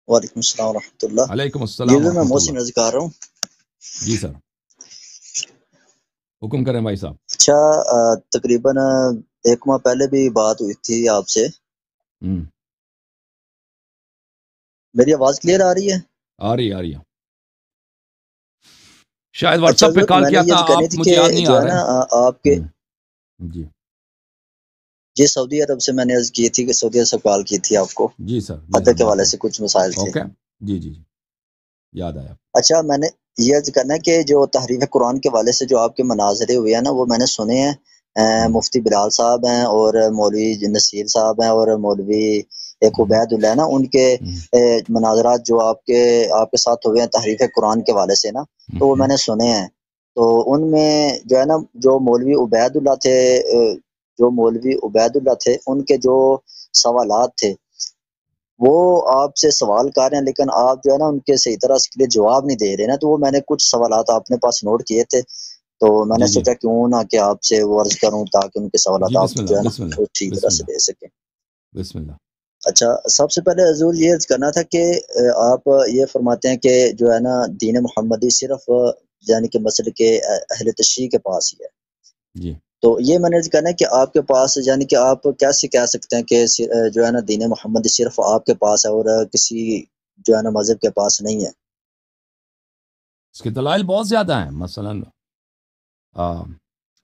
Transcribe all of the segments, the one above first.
وعلیکم السلام ورحمۃ اللہ. علیکم یہ السلام جو میں ورحمۃ محسن اللہ. رضی کر رہا ہوں. جی سر، حکم کریں بھائی صاحب. اچھا، تقریباً 1 ماہ پہلے بھی بات ہوئی تھی آپ سے. ہم، میری آواز کلیئر آ رہی ہے؟ آ رہی ہے شاید واٹس اچھا ایپ پہ حضرت، کال میں نے کیا یہ تھا کرنی آپ، تھی مجھے کہ یاد نہیں جو آ ہے رہا نا ہے. آپ کے جی سعودی عرب سے میں نے عرض کی تھی کہ سعودی عرب سے کال کی تھی آپ کو. جی سر، حد کے بات حوالے ہے. سے کچھ مسائل تھے. اوکے. جی جی جی، یاد آیا. اچھا، میں نے یہ عرض کرنا ہے کہ جو تحریف قرآن کے حوالے سے جو آپ کے مناظرے ہوئے ہیں نا، وہ میں نے سنے ہیں. مفتی بلال صاحب ہیں اور مولوی نصیر صاحب ہیں اور مولوی ایک عبید اللہ ہے نا، ان کے مناظرات جو آپ کے ساتھ ہوئے ہیں تحریف قرآن کے حوالے سے نا، تو وہ میں نے سنے ہیں. تو ان میں جو ہے نا، جو مولوی عبید اللہ تھے ان کے جو سوالات تھے وہ آپ سے سوال کر رہے ہیں، لیکن آپ جو ہے نا ان کے صحیح طرح سے لیے جواب نہیں دے رہے نا. تو وہ میں نے کچھ سوالات اپنے پاس نوٹ کیے تھے، تو میں نے جی جی سوچا کیوں نہ کہ آپ سے وہ عرض کروں تاکہ ان کے سوالات جی، آپ بسم جو اللہ ہے نا بسم اللہ وہ ٹھیک طرح بسم سے اللہ دے سکیں. بسم اللہ. اچھا، سب سے پہلے حضور یہ عرض کرنا تھا کہ آپ یہ فرماتے ہیں کہ جو ہے نا دین محمدی صرف یعنی کہ مسئلے کے اہل تشیع کے پاس ہی ہے. جی تو یہ میں نے عرض کرنا ہے کہ آپ کے پاس یعنی کہ آپ کیسے کہہ سکتے ہیں کہ جو ہے نا دین محمدی صرف آپ کے پاس ہے اور کسی جو ہے نا مذہب کے پاس نہیں ہے. اس کے دلائل بہت زیادہ ہیں. مثلا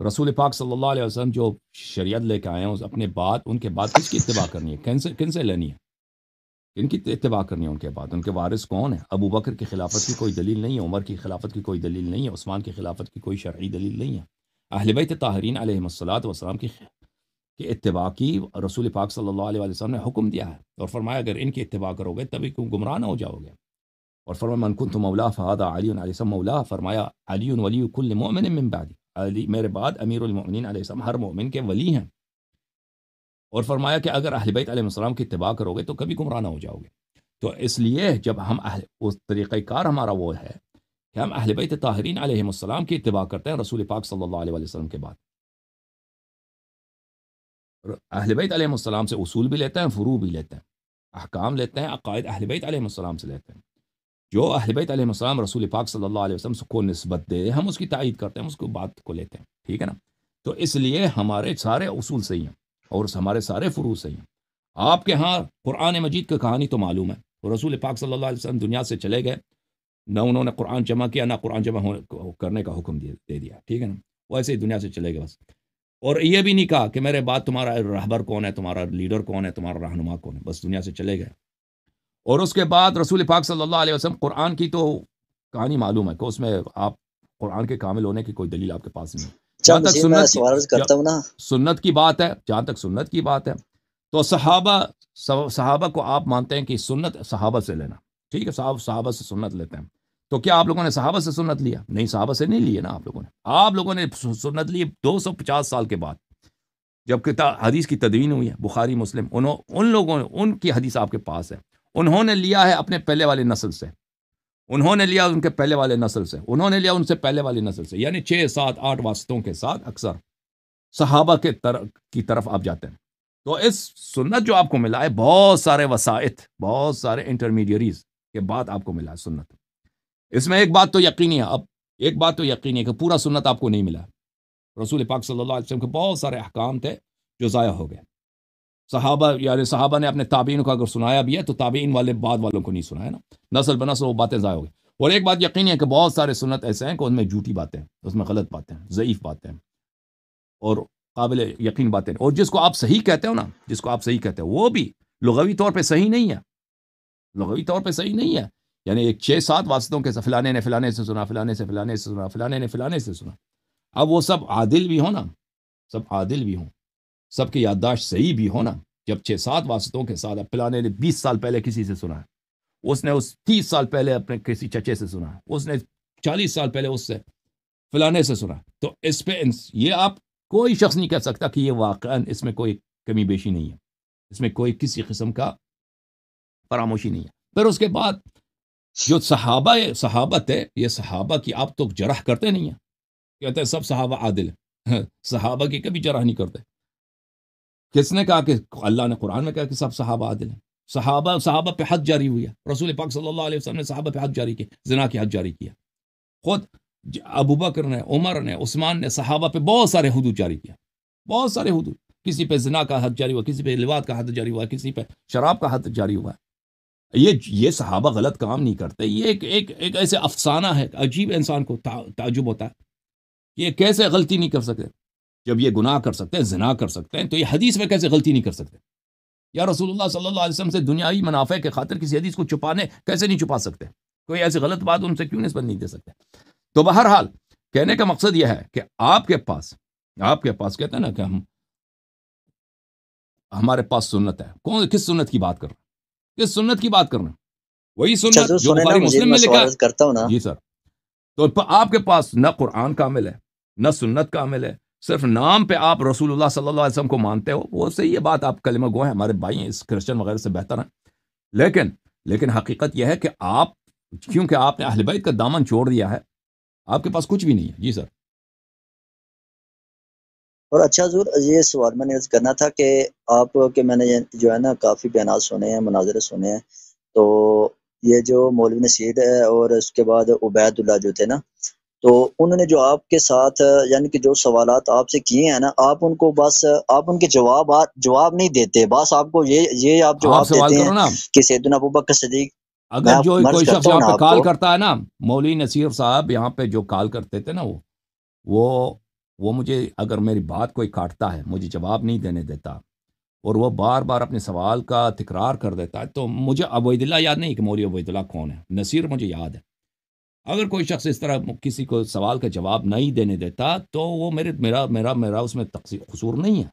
رسول پاک صلی اللہ علیہ وسلم جو شریعت لے کے آئے ہیں، اپنے بعد ان کے بعد کس کی اتباع کرنی ہے؟ کن سے لینی ہے؟ کن کی اتباع کرنی ہے ان کے بعد؟ ان کے وارث کون ہے؟ ابو بکر کی خلافت کی کوئی دلیل نہیں ہے، عمر کی خلافت کی کوئی دلیل نہیں ہے، عثمان کی خلافت کی کوئی شرعی دلیل نہیں ہے. اہل بیت طاہرین علیہم الصلاۃ والسلام کی اتباع کی رسول پاک صلی اللہ علیہ وسلم نے حکم دیا ہے، اور فرمایا اگر ان کی اتباع کرو گے تبھی تم گمراہ نہ ہو جاؤ گے. اور فرمایا من کنت مولا فہذا علی علیہ السلام مولا، فرمایا علی ولی کل مومن من بعد، علی میرے بعد امیر المؤمنین علیہ السلام ہر مومن کے ولی ہیں. اور فرمایا کہ اگر اہل بیت علیہ السلام کی اتباع کرو گے تو کبھی گمراہ نہ ہو جاؤ گے. تو اس لیے جب ہم اس طریقہ کار ہمارا وہ ہے کہ ہم اہل بیت طاہرین علیہ السلام کی اتباع کرتے ہیں رسول پاک صلی اللہ علیہ وسلم کے بعد. اہل بیت علیہ السلام سے اصول بھی لیتے ہیں، فروع بھی لیتے ہیں، احکام لیتے ہیں، عقائد اہل بیت علیہ السلام سے لیتے ہیں. جو اہل بیت علیہ السلام رسول پاک صلی اللہ علیہ وسلم کو نسبت دے ہم اس کی تائید کرتے ہیں، اس کو بات کو لیتے ہیں. ٹھیک ہے نا؟ تو اس لیے ہمارے سارے اصول صحیح ہیں اور ہمارے سارے فروع صحیح ہیں. آپ کے ہاں قرآن مجید کی کہانی تو معلوم ہے. رسول پاک صلی اللہ علیہ وسلم دنیا سے چلے گئے، نہ انہوں نے قرآن جمع کیا نہ قرآن جمع کرنے کا حکم دے دیا. ٹھیک ہے نا؟ وہ ایسے ہی دنیا سے چلے گئے بس. اور یہ بھی نہیں کہا کہ میرے بعد تمہارا رہبر کون ہے، تمہارا لیڈر کون ہے، تمہارا رہنما کون ہے. بس دنیا سے چلے گئے. اور اس کے بعد رسول پاک صلی اللہ علیہ وسلم قرآن کی تو کہانی معلوم ہے کہ اس میں آپ قرآن کے کامل ہونے کی کوئی دلیل آپ کے پاس نہیں ہے. اچھا جہاں تک مجھے میں سنت کی سوال عرض کرتا ہوں نا. سنت کی بات ہے، جہاں تک سنت کی بات ہے تو صحابہ کو آپ مانتے ہیں کہ سنت صحابہ سے لینا. ٹھیک ہے، صحابہ سے سنت لیتے ہیں. تو کیا آپ لوگوں نے صحابہ سے سنت لیا؟ نہیں، صحابہ سے نہیں لیے نا. آپ لوگوں نے سنت لی 250 سال کے بعد، جب حدیث کی تدوین ہوئی ہے، بخاری مسلم، ان لوگوں نے ان کی حدیث آپ کے پاس ہے. انہوں نے لیا ہے اپنے پہلے والے نسل سے، انہوں نے لیا ان کے پہلے والے نسل سے، انہوں نے لیا ان سے پہلے والی نسل سے، یعنی 6 7 8 واسطوں کے ساتھ اکثر صحابہ کی طرف آپ جاتے ہیں. تو اس سنت جو آپ کو ملا ہے بہت سارے وسائط، بہت سارے انٹرمیڈیریز کے بعد آپ کو ملا ہے سنت. اس میں ایک بات تو یقینی ہے، اب ایک بات تو یقینی ہے کہ پورا سنت آپ کو نہیں ملا. رسول پاک صلی اللہ علیہ وسلم کے بہت سارے احکام تھے جو ضائع ہو گئے. صحابہ نے اپنے تابعین کو اگر سنایا بھی ہے تو تابعین والے بعد والوں کو نہیں سنایا نا، نسل بنسل وہ باتیں ضائع ہو گئی. اور ایک بات یقینی ہے کہ بہت سارے سنت ایسے ہیں کہ ان میں جھوٹی باتیں، اس میں غلط باتیں، ضعیف باتیں اور قابل یقین باتیں. اور جس کو آپ صحیح کہتے ہو نا، جس کو آپ صحیح کہتے ہو وہ بھی لغوی طور پہ صحیح نہیں ہے، لغوی طور پہ صحیح نہیں ہے. یعنی ایک 6 7 واسطوں کے فلانے نے فلانے سے سنا، فلانے سے فلانے سے سنا، فلانے نے فلانے سے سنا. اب وہ سب عادل بھی ہو نا، سب عادل بھی ہوں، سب کی یادداشت صحیح بھی ہو نا. جب 6 7 واسطوں کے ساتھ فلانے نے 20 سال پہلے کسی سے سنا ہے، اس نے 30 سال پہلے اپنے کسی چچے سے سنا ہے، اس نے 40 سال پہلے اس سے فلانے سے سنا. تو اس پہ یہ آپ کوئی شخص نہیں کہہ سکتا کہ یہ واقعاً اس میں کوئی کمی بیشی نہیں ہے، اس میں کوئی کسی قسم کا فراموشی نہیں ہے. پھر اس کے بعد جو صحابت ہے، یہ صحابہ کی آپ تو جرح کرتے نہیں ہیں، کہتے ہیں سب صحابہ عادل ہیں. صحابہ کی کبھی جرح نہیں کرتے. کس نے کہا کہ اللہ نے قرآن میں کہا کہ سب صحابہ عادل ہیں؟ صحابہ پہ حد جاری ہوئی ہے، رسول پاک صلی اللہ علیہ وسلم نے صحابہ پہ حد جاری کی، زنا کی حد جاری کیا. خود ابو بکر نے، عمر نے، عثمان نے صحابہ پہ بہت سارے حدود جاری کیا، بہت سارے حدود. کسی پہ زنا کا حد جاری ہوا، کسی پہ لواط کا حد جاری ہوا، کسی پہ شراب کا حد جاری ہوا. یہ صحابہ غلط کام نہیں کرتے. یہ ایک ایسے افسانہ ہے، عجیب انسان کو تعجب ہوتا ہے کہ یہ کیسے غلطی نہیں کر سکتے. جب یہ گناہ کر سکتے ہیں، زنا کر سکتے ہیں، تو یہ حدیث میں کیسے غلطی نہیں کر سکتے؟ یا رسول اللہ صلی اللہ علیہ وسلم سے دنیاوی منافع کے خاطر کسی حدیث کو چھپانے کیسے نہیں چھپا سکتے؟ کوئی ایسی غلط بات ان سے کیوں نسبت نہیں دے سکتے؟ تو بہرحال کہنے کا مقصد یہ ہے کہ آپ کے پاس کہتے ہیں نا کہ ہمارے پاس سنت ہے. کس سنت کی بات کر رہے ہیں؟ کس سنت کی بات کر رہے ہیں؟ وہی سنت جو بخاری مسلم میں لکھا ہے. جی سر. تو آپ کے پاس نہ قرآن کامل ہے، نہ سنت کامل ہے، صرف نام پہ آپ رسول اللہ صلی اللہ علیہ وسلم کو مانتے ہو. وہ صحیح ہے بات، آپ کلمہ گو ہیں، ہمارے بھائی ہیں، اس کرسچن وغیرہ سے بہتر ہیں. لیکن حقیقت یہ ہے کہ آپ، کیونکہ آپ نے اہل بیت کا دامن چھوڑ دیا ہے، آپ کے پاس کچھ بھی نہیں ہے. جی سر. اور اچھا حضور، یہ سوال میں نے عرض کرنا تھا کہ آپ کے میں نے جو ہے نا کافی بیانات سنے ہیں، مناظرے سنے ہیں. تو یہ جو مولوی نصیر ہے اور اس کے بعد عبید اللہ جو تھے نا، تو انہوں نے جو آپ کے ساتھ یعنی کہ جو سوالات آپ سے کیے ہیں نا، آپ ان کو بس آپ ان کے جواب نہیں دیتے، بس آپ کو یہ آپ جواب دیتے ہیں کہ سیدنا ابوبکر صدیق. اگر جو کوئی شخص یہاں پہ کال کرتا ہے نا، مولوی نصیر صاحب یہاں پہ جو کال کرتے تھے نا، وہ مجھے اگر میری بات کوئی کاٹتا ہے، مجھے جواب نہیں دینے دیتا، اور وہ بار بار اپنے سوال کا تکرار کر دیتا ہے، تو مجھے عبید اللہ یاد نہیں کہ مولوی عبید اللہ کون ہے، نصیر مجھے یاد ہے. اگر کوئی شخص اس طرح کسی کو سوال کا جواب نہیں دینے دیتا تو وہ میرا اس میں قصور نہیں ہے.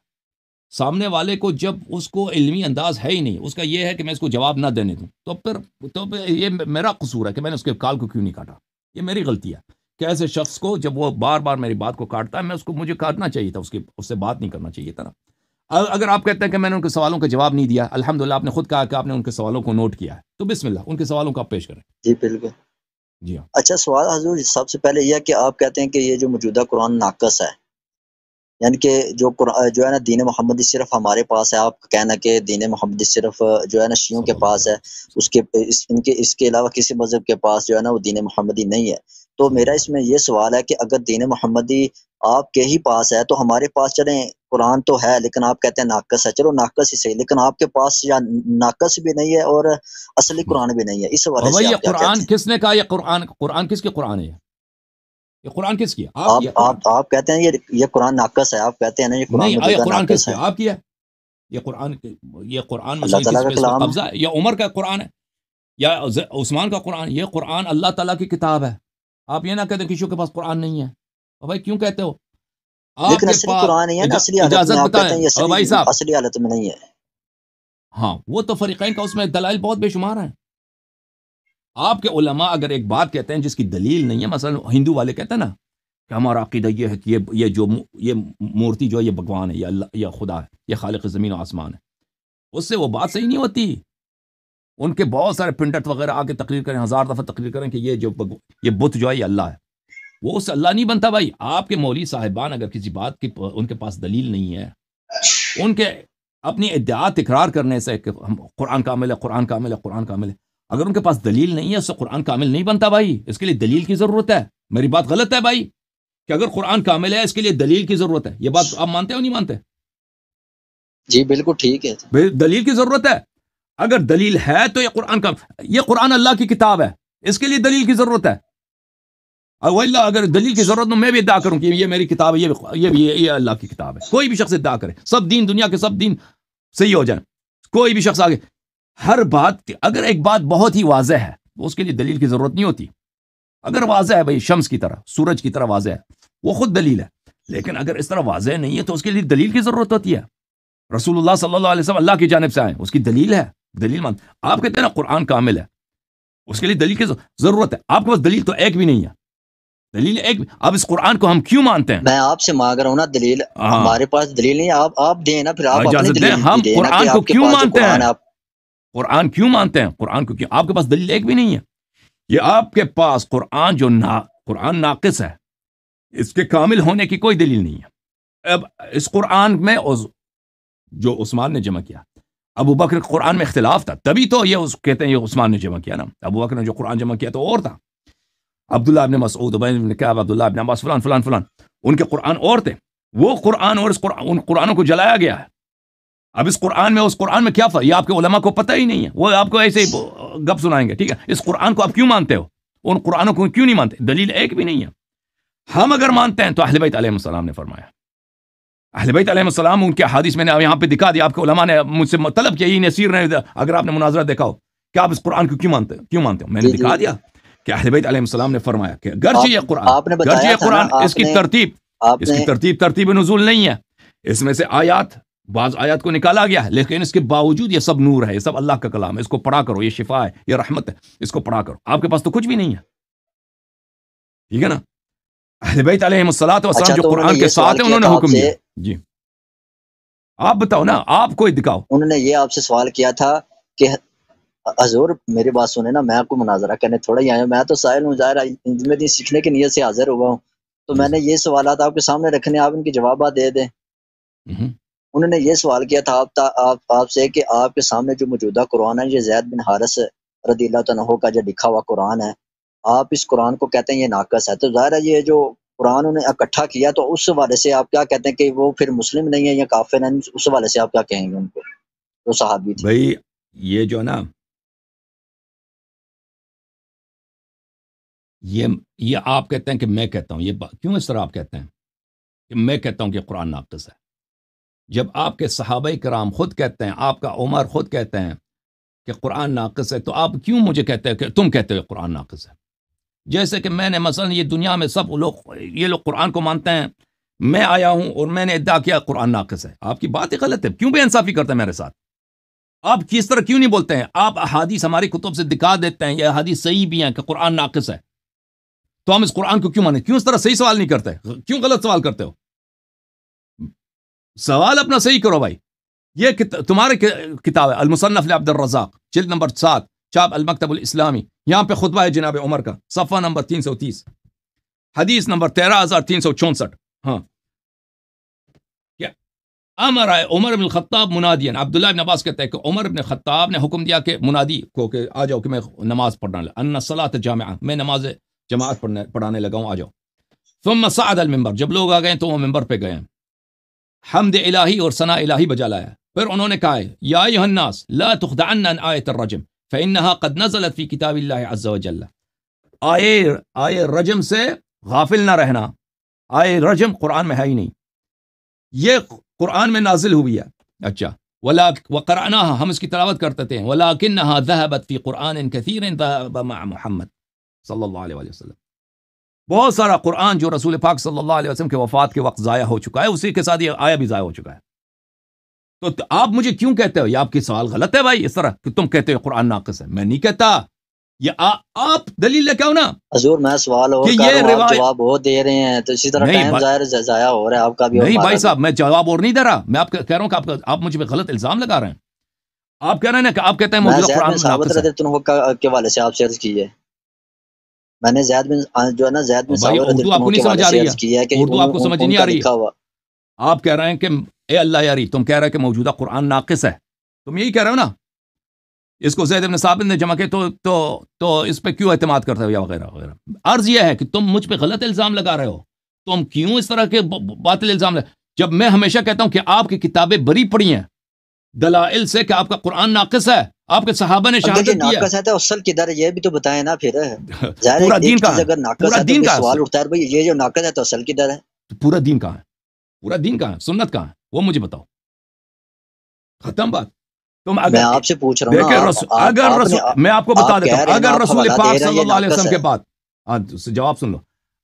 سامنے والے کو جب اس کو علمی انداز ہے ہی نہیں، اس کا یہ ہے کہ میں اس کو جواب نہ دینے دوں، تو پھر یہ میرا قصور ہے کہ میں نے اس کے کال کو کیوں نہیں کاٹا. یہ میری غلطی ہے کہ ایسے شخص کو جب وہ بار بار میری بات کو کاٹتا ہے، مجھے کاٹنا چاہیے تھا، اس سے بات نہیں کرنا چاہیے تھا نا. اگر آپ کہتے ہیں کہ میں نے ان کے سوالوں کا جواب نہیں دیا، الحمدللہ آپ نے خود کہا کہ آپ نے ان کے سوالوں کو نوٹ کیا ہے، تو بسم اللہ ان کے سوالوں کو آپ پیش کریں. جی بالکل. جی ہاں. اچھا سوال حضور، سب سے پہلے یہ کہ آپ کہتے ہیں کہ یہ جو موجودہ قرآن ناقص ہے، یعنی کہ جو ہے نا دین محمدی صرف ہمارے پاس ہے. آپ کا کہنا کہ دین محمدی صرف جو ہے نا شیعوں کے پاس ہے، اس کے علاوہ کسی مذہب کے پاس جو ہے نا وہ دین محمدی نہیں ہے. تو میرا اس میں یہ سوال ہے کہ اگر دین محمدی آپ کے ہی پاس ہے تو ہمارے پاس چلیں قرآن تو ہے، لیکن آپ کہتے ہیں ناقص ہے. چلو ناقص ہی صحیح، لیکن آپ کے پاس یا ناقص بھی نہیں ہے اور اصلی قرآن بھی نہیں ہے. اس حوالے سے آپ کیا کہتے ہیں؟ کس نے کہا یہ قرآن کس کی قرآن ہے؟ یہ قرآن کس کی؟ آپ کہتے ہیں یہ قرآن ناقص ہے، آپ کہتے ہیں نا یہ قرآن نہیں، قرآن کس کی؟ آپ کیا؟ یہ قرآن اللہ تعالیٰ کا کلام قبضہ ہے، یا عمر کا قرآن ہے، یا عثمان کا قرآن؟ یہ قرآن اللہ تعالیٰ کی کتاب ہے. آپ یہ نہ کہتے کسی کے پاس قرآن نہیں ہے. بھائی کیوں کہتے ہو؟ لیکن اصلی قرآن ہی ہے نا، اصلی حالت میں آپ کہتے ہیں بھائی صاحب اصلی حالت میں نہیں ہے. ہاں، وہ تو فریقین کا اس میں دلائل بہت بے شمار ہیں. آپ کے علماء اگر ایک بات کہتے ہیں جس کی دلیل نہیں ہے، مثلا ہندو والے کہتے ہیں نا کہ ہمارا عقیدہ یہ ہے کہ یہ مورتی جو ہے یہ بھگوان ہے، یا اللہ، یا خدا ہے، یہ خالق زمین و آسمان ہے. اس سے وہ بات صحیح نہیں ہوتی. ان کے بہت سارے پنڈت وغیرہ آ کے تقریر کریں، 1000 دفعہ تقریر کریں کہ یہ بت جو ہے یہ اللہ ہے. وہ اس سے اللہ نہیں بنتا. بھائی آپ کے مولوی صاحبان اگر کسی بات کی ان کے پاس دلیل نہیں ہے، ان کے اپنی ادعا تکرار کرنے سے کہ قرآن کامل ہے، قرآن کامل ہے، قرآن کامل ہے، اگر ان کے پاس دلیل نہیں ہے اس سے قرآن کامل نہیں بنتا. بھائی اس کے لیے دلیل کی ضرورت ہے. میری بات غلط ہے بھائی کہ اگر قرآن کامل ہے اس کے لیے دلیل کی ضرورت ہے؟ یہ بات آپ مانتے ہو نہیں مانتے؟ جی بالکل ٹھیک ہے. دلیل کی ضرورت ہے. اگر دلیل ہے تو یہ قرآن اللہ کی کتاب ہے، اس کے لیے دلیل کی ضرورت ہے. اگر دلیل کی ضرورت میں بھی ادعا کروں کہ یہ میری کتاب ہے، یہ اللہ کی کتاب ہے، کوئی بھی شخص ادعا کرے، سب دین دنیا کے سب دین صحیح ہو جائیں، کوئی بھی شخص آگے ہر بات، اگر ایک بات بہت ہی واضح ہے تو اس کے لیے دلیل کی ضرورت نہیں ہوتی. اگر واضح ہے بھائی، شمس کی طرح، سورج کی طرح واضح ہے، وہ خود دلیل ہے. لیکن اگر اس طرح واضح نہیں ہے تو اس کے لیے دلیل کی ضرورت ہوتی ہے. رسول اللہ صلی اللہ علیہ وسلم اللہ کی جانب سے آئے، اس کی دلیل ہے، دلیل مان. آپ کہتے ہیں نا قرآن کامل ہے، اس کے لیے دلیل کی ضرورت ہے. آپ کے پاس دلیل تو ایک بھی نہیں ہے. دلیل ایک، اب اس قرآن کو ہم کیوں مانتے ہیں؟ میں آپ سے مانگ رہا ہوں نا دلیل. ہمارے پاس دلیل نہیں ہے، آپ دیں نا، پھر آپ اجازت دیں. ہم قرآن کو کیوں مانتے ہیں؟ قرآن کیوں مانتے ہیں؟ قرآن کو کیوں؟ آپ کے پاس دلیل ایک بھی نہیں ہے. یہ آپ کے پاس قرآن قرآن ناقص ہے، اس کے کامل ہونے کی کوئی دلیل نہیں ہے. اب اس قرآن میں جو عثمان نے جمع کیا، ابو بکر قرآن میں اختلاف تھا، تبھی تو یہ کہتے ہیں یہ عثمان نے جمع کیا نا. ابو بکر نے جو قرآن جمع کیا تو اور تھا. عبداللہ ابن مسعود، ابی بن کعب، عبداللہ ابن عباس، فلان فلان فلان، ان کے قرآن اور تھے. وہ قرآن اور اس قرآن، ان قرآنوں کو جلایا گیا ہے. اب اس قرآن میں اس قرآن میں کیا فرق؟ یہ آپ کے علماء کو پتہ ہی نہیں ہے، وہ آپ کو ایسے ہی گپ سنائیں گے. ٹھیک ہے، اس قرآن کو آپ کیوں مانتے ہو؟ ان قرآنوں کو کیوں نہیں مانتے؟ دلیل ایک بھی نہیں ہے. ہم اگر مانتے ہیں تو اہل بیت علیہ السلام نے فرمایا. اہل بیت علیہ السلام ان کے حدیث میں نے یہاں پہ دکھا دیا. آپ کے علماء نے مجھ سے طلب کیا، یہ نصیر نے، اگر آپ نے مناظرہ دیکھا ہو کہ آپ اس قرآن کو کیوں مانتے ہو، میں نے دکھا دیا کہ اہل بیت علیہ السلام نے فرمایا کہ گرچہ یہ قرآن اس کی ترتیب نزول نہیں ہے، اس میں سے بعض آیات کو نکالا گیا ہے، لیکن اس کے باوجود یہ سب نور ہے، یہ سب اللہ کا کلام ہے، اس کو پڑھا کرو، یہ شفا ہے، یہ رحمت ہے، اس کو پڑھا کرو. آپ کے پاس تو کچھ بھی نہیں ہے. ٹھیک ہے نا. اہل بیت علیہ السلام جو قرآن کے ساتھ ہیں انہوں نے حکم دیا. جی آپ بتاؤ نا، آپ کوئی دکھاؤ. انہوں نے یہ آپ سے سوال کیا تھا کہ حضور میری بات سنیں نا، میں آپ کو مناظرہ کرنے تھوڑا ہی آیا ہوں، میں تو سائل ہوں، ظاہر میں دین سیکھنے کی نیت سے حاضر ہوا ہوں، تو میں نے یہ سوالات آپ کے سامنے رکھنے، آپ ان کے جوابات دے دیں. انہوں نے یہ سوال کیا تھا آپ سے کہ آپ کے سامنے جو موجودہ قرآن ہے، یہ زید بن حارث رضی اللہ عنہ کا جو لکھا ہوا قرآن ہے، آپ اس قرآن کو کہتے ہیں یہ ناقص ہے. تو ظاہر ہے یہ جو قرآن انہوں نے اکٹھا کیا، تو اس حوالے سے آپ کیا کہتے ہیں کہ وہ پھر مسلم نہیں ہے یا کافر ہیں؟ اس حوالے سے آپ کیا کہیں گے ان کو، جو صحابی تھے؟ بھائی یہ جو نا، یہ آپ کہتے ہیں کہ میں کہتا ہوں، یہ کیوں اس طرح آپ کہتے ہیں کہ میں کہتا ہوں کہ قرآن ناقص ہے، جب آپ کے صحابہ کرام خود کہتے ہیں، آپ کا عمر خود کہتے ہیں کہ قرآن ناقص ہے، تو آپ کیوں مجھے کہتے ہیں کہ تم کہتے ہو قرآن ناقص ہے؟ جیسے کہ میں نے مثلا یہ دنیا میں سب لوگ یہ لوگ قرآن کو مانتے ہیں، میں آیا ہوں اور میں نے ادعا کیا قرآن ناقص ہے. آپ کی بات ہی غلط ہے. کیوں بے انصافی کرتے ہیں میرے ساتھ؟ آپ کس طرح کیوں نہیں بولتے ہیں؟ آپ احادیث ہماری کتب سے دکھا دیتے ہیں، یہ احادیث صحیح بھی ہیں کہ قرآن ناقص ہے، تو ہم اس قرآن کو کیوں مانیں؟ کیوں اس طرح صحیح سوال نہیں کرتے؟ کیوں غلط سوال کرتے ہو؟ سوال اپنا صحیح کرو بھائی. یہ تمہارے کتاب ہے المصنف لعبد الرزاق، جلد نمبر 7، چاپ المکتب الاسلامی، یہاں پہ خطبہ ہے جناب عمر کا، صفحہ نمبر 330، حدیث نمبر 13364. ہاں، کیا امر عمر بن الخطاب منادین، عبداللہ بن عباس کہتے ہیں کہ عمر بن خطاب نے حکم دیا کہ منادی کو کہ آ جاؤ کہ میں نماز پڑھنا لگا، ان الصلاۃ جامعہ، میں نماز جماعت پڑھانے لگا ہوں، آ جاؤ. ثم صعد المنبر، جب لوگ آ گئے تو وہ ممبر پہ گئے، حمد الہی اور ثنا الہی بجا لایا. پھر انہوں نے کہا یا ایھا الناس لا تخدعن عن آیت الرجم فانها قد نزلت فی کتاب اللہ عز وجل. آیے رجم سے غافل نہ رہنا، آیے رجم قرآن میں ہے ہی نہیں، یہ قرآن میں نازل ہوئی ہے. اچھا، وقرأناها، ہم اس کی تلاوت کرتے تھے، ولکنها ذهبت فی قرآن کثیر ذهب مع محمد صلی اللہ علیہ وسلم. بہت سارا قرآن جو رسول پاک صلی اللہ علیہ وسلم کے وفات کے وقت ضائع ہو چکا ہے، اسی کے ساتھ یہ آیا بھی ضائع ہو چکا ہے. تو آپ مجھے کیوں کہتے ہو؟ یہ آپ کی سوال غلط ہے بھائی، اس طرح کہ تم کہتے ہو قرآن ناقص ہے. میں نہیں کہتا، یہ آپ دلیل لے کے آؤ نا. حضور میں سوال اور کر رہا ہوں، آپ جواب ہو دے رہے ہیں، تو اسی طرح ٹائم ظاہر ضائع ہو رہا ہے آپ کا بھی. نہیں بھائی صاحب، میں جواب اور نہیں دے رہا، میں آپ کہہ رہا ہوں کہ آپ مجھ پہ غلط الزام لگا رہے ہیں. آپ کہہ رہے ہیں نا کہ آپ کہتے ہیں موجودہ قرآن ناقص ہے. کے حوالے سے آپ سے عرض کی ہے، میں نے زید بن جو ہے نا زید بن ثابت اردو آپ کو نہیں سمجھ آ رہی ہے، اردو آپ کو سمجھ نہیں آ رہی ہے. آپ کہہ رہے ہیں کہ اے اللہ یاری، تم کہہ رہے ہیں کہ موجودہ قرآن ناقص ہے، تم یہی کہہ رہے ہو نا. اس کو زید بن ثابت نے جمع کے تو اس پہ کیوں اعتماد کرتے ہو یا وغیرہ وغیرہ. عرض یہ ہے کہ تم مجھ پہ غلط الزام لگا رہے ہو، تم کیوں اس طرح کے باطل الزام جب میں ہمیشہ کہتا ہوں کہ آپ کی کتابیں بری پڑی ہیں دلائل سے کہ آپ کا قرآن ناقص ہے، آپ کے صحابہ نے شہادت دی ہے. ناقص ہے تو اصل کدھر ہے یہ بھی تو بتائیں نا. پھر پورا دین کہاں ہے؟ اگر ناقص ہے تو سوال اٹھتا ہے بھائی یہ جو ناقص ہے تو اصل کدھر ہے؟ پورا دین کہاں ہے؟ پورا دین کہاں ہے؟ سنت کہاں ہے؟ وہ مجھے بتاؤ. ختم بات. میں آپ سے پوچھ رہا ہوں، میں آپ کو بتا دیتا ہوں، اگر رسول پاک صلی اللہ علیہ وسلم کے بعد، جواب سن لو،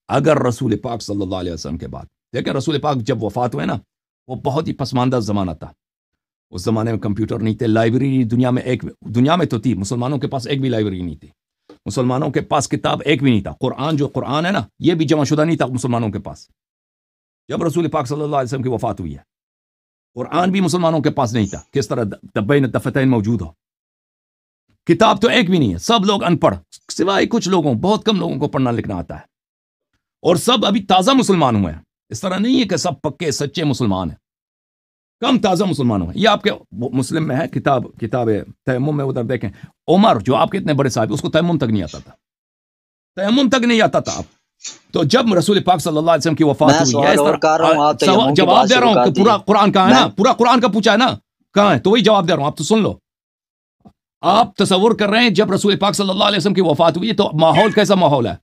اگر رسول پاک صلی اللہ علیہ وسلم کے بعد، دیکھیں رسول پاک جب وفات ہوئے نا، وہ بہت ہی پسماندہ زمانہ تھا. اس زمانے میں کمپیوٹر نہیں تھے، لائبریری دنیا میں تو تھی، مسلمانوں کے پاس ایک بھی لائبریری نہیں تھی، مسلمانوں کے پاس کتاب ایک بھی نہیں تھا. قرآن جو قرآن ہے نا، یہ بھی جمع شدہ نہیں تھا مسلمانوں کے پاس. جب رسول پاک صلی اللہ علیہ وسلم کی وفات ہوئی ہے، قرآن بھی مسلمانوں کے پاس نہیں تھا. کس طرح بین دفتین موجود ہو، کتاب تو ایک بھی نہیں ہے. سب لوگ ان پڑھ، سوائے کچھ لوگوں، بہت کم لوگوں کو پڑھنا لکھنا آتا ہے، اور سب ابھی تازہ مسلمان ہوئے ہیں. اس طرح نہیں ہے کہ سب پکے سچے مسلمان ہیں. کم تازہ مسلمانوں ہیں. یہ آپ کے مسلم میں ہے, کتاب تیمم میں ادھر دیکھیں. عمر جو آپ کے اتنے بڑے صاحب, اس کو تیمم تک نہیں آتا تھا, تیمم تک نہیں آتا تھا. تو جب رسول پاک صلی اللہ علیہ وسلم کی وفات ہوئی ہے, جواب دے رہا ہوں کہ پورا قرآن کہاں ہے نا, پورا قرآن کا پوچھا ہے نا کہاں ہے, تو وہی جواب دے رہا ہوں, آپ تو سن لو. آپ تصور کر رہے ہیں جب رسول پاک صلی اللہ علیہ وسلم کی وفات ہوئی تو ماحول کیسا ماحول ہے؟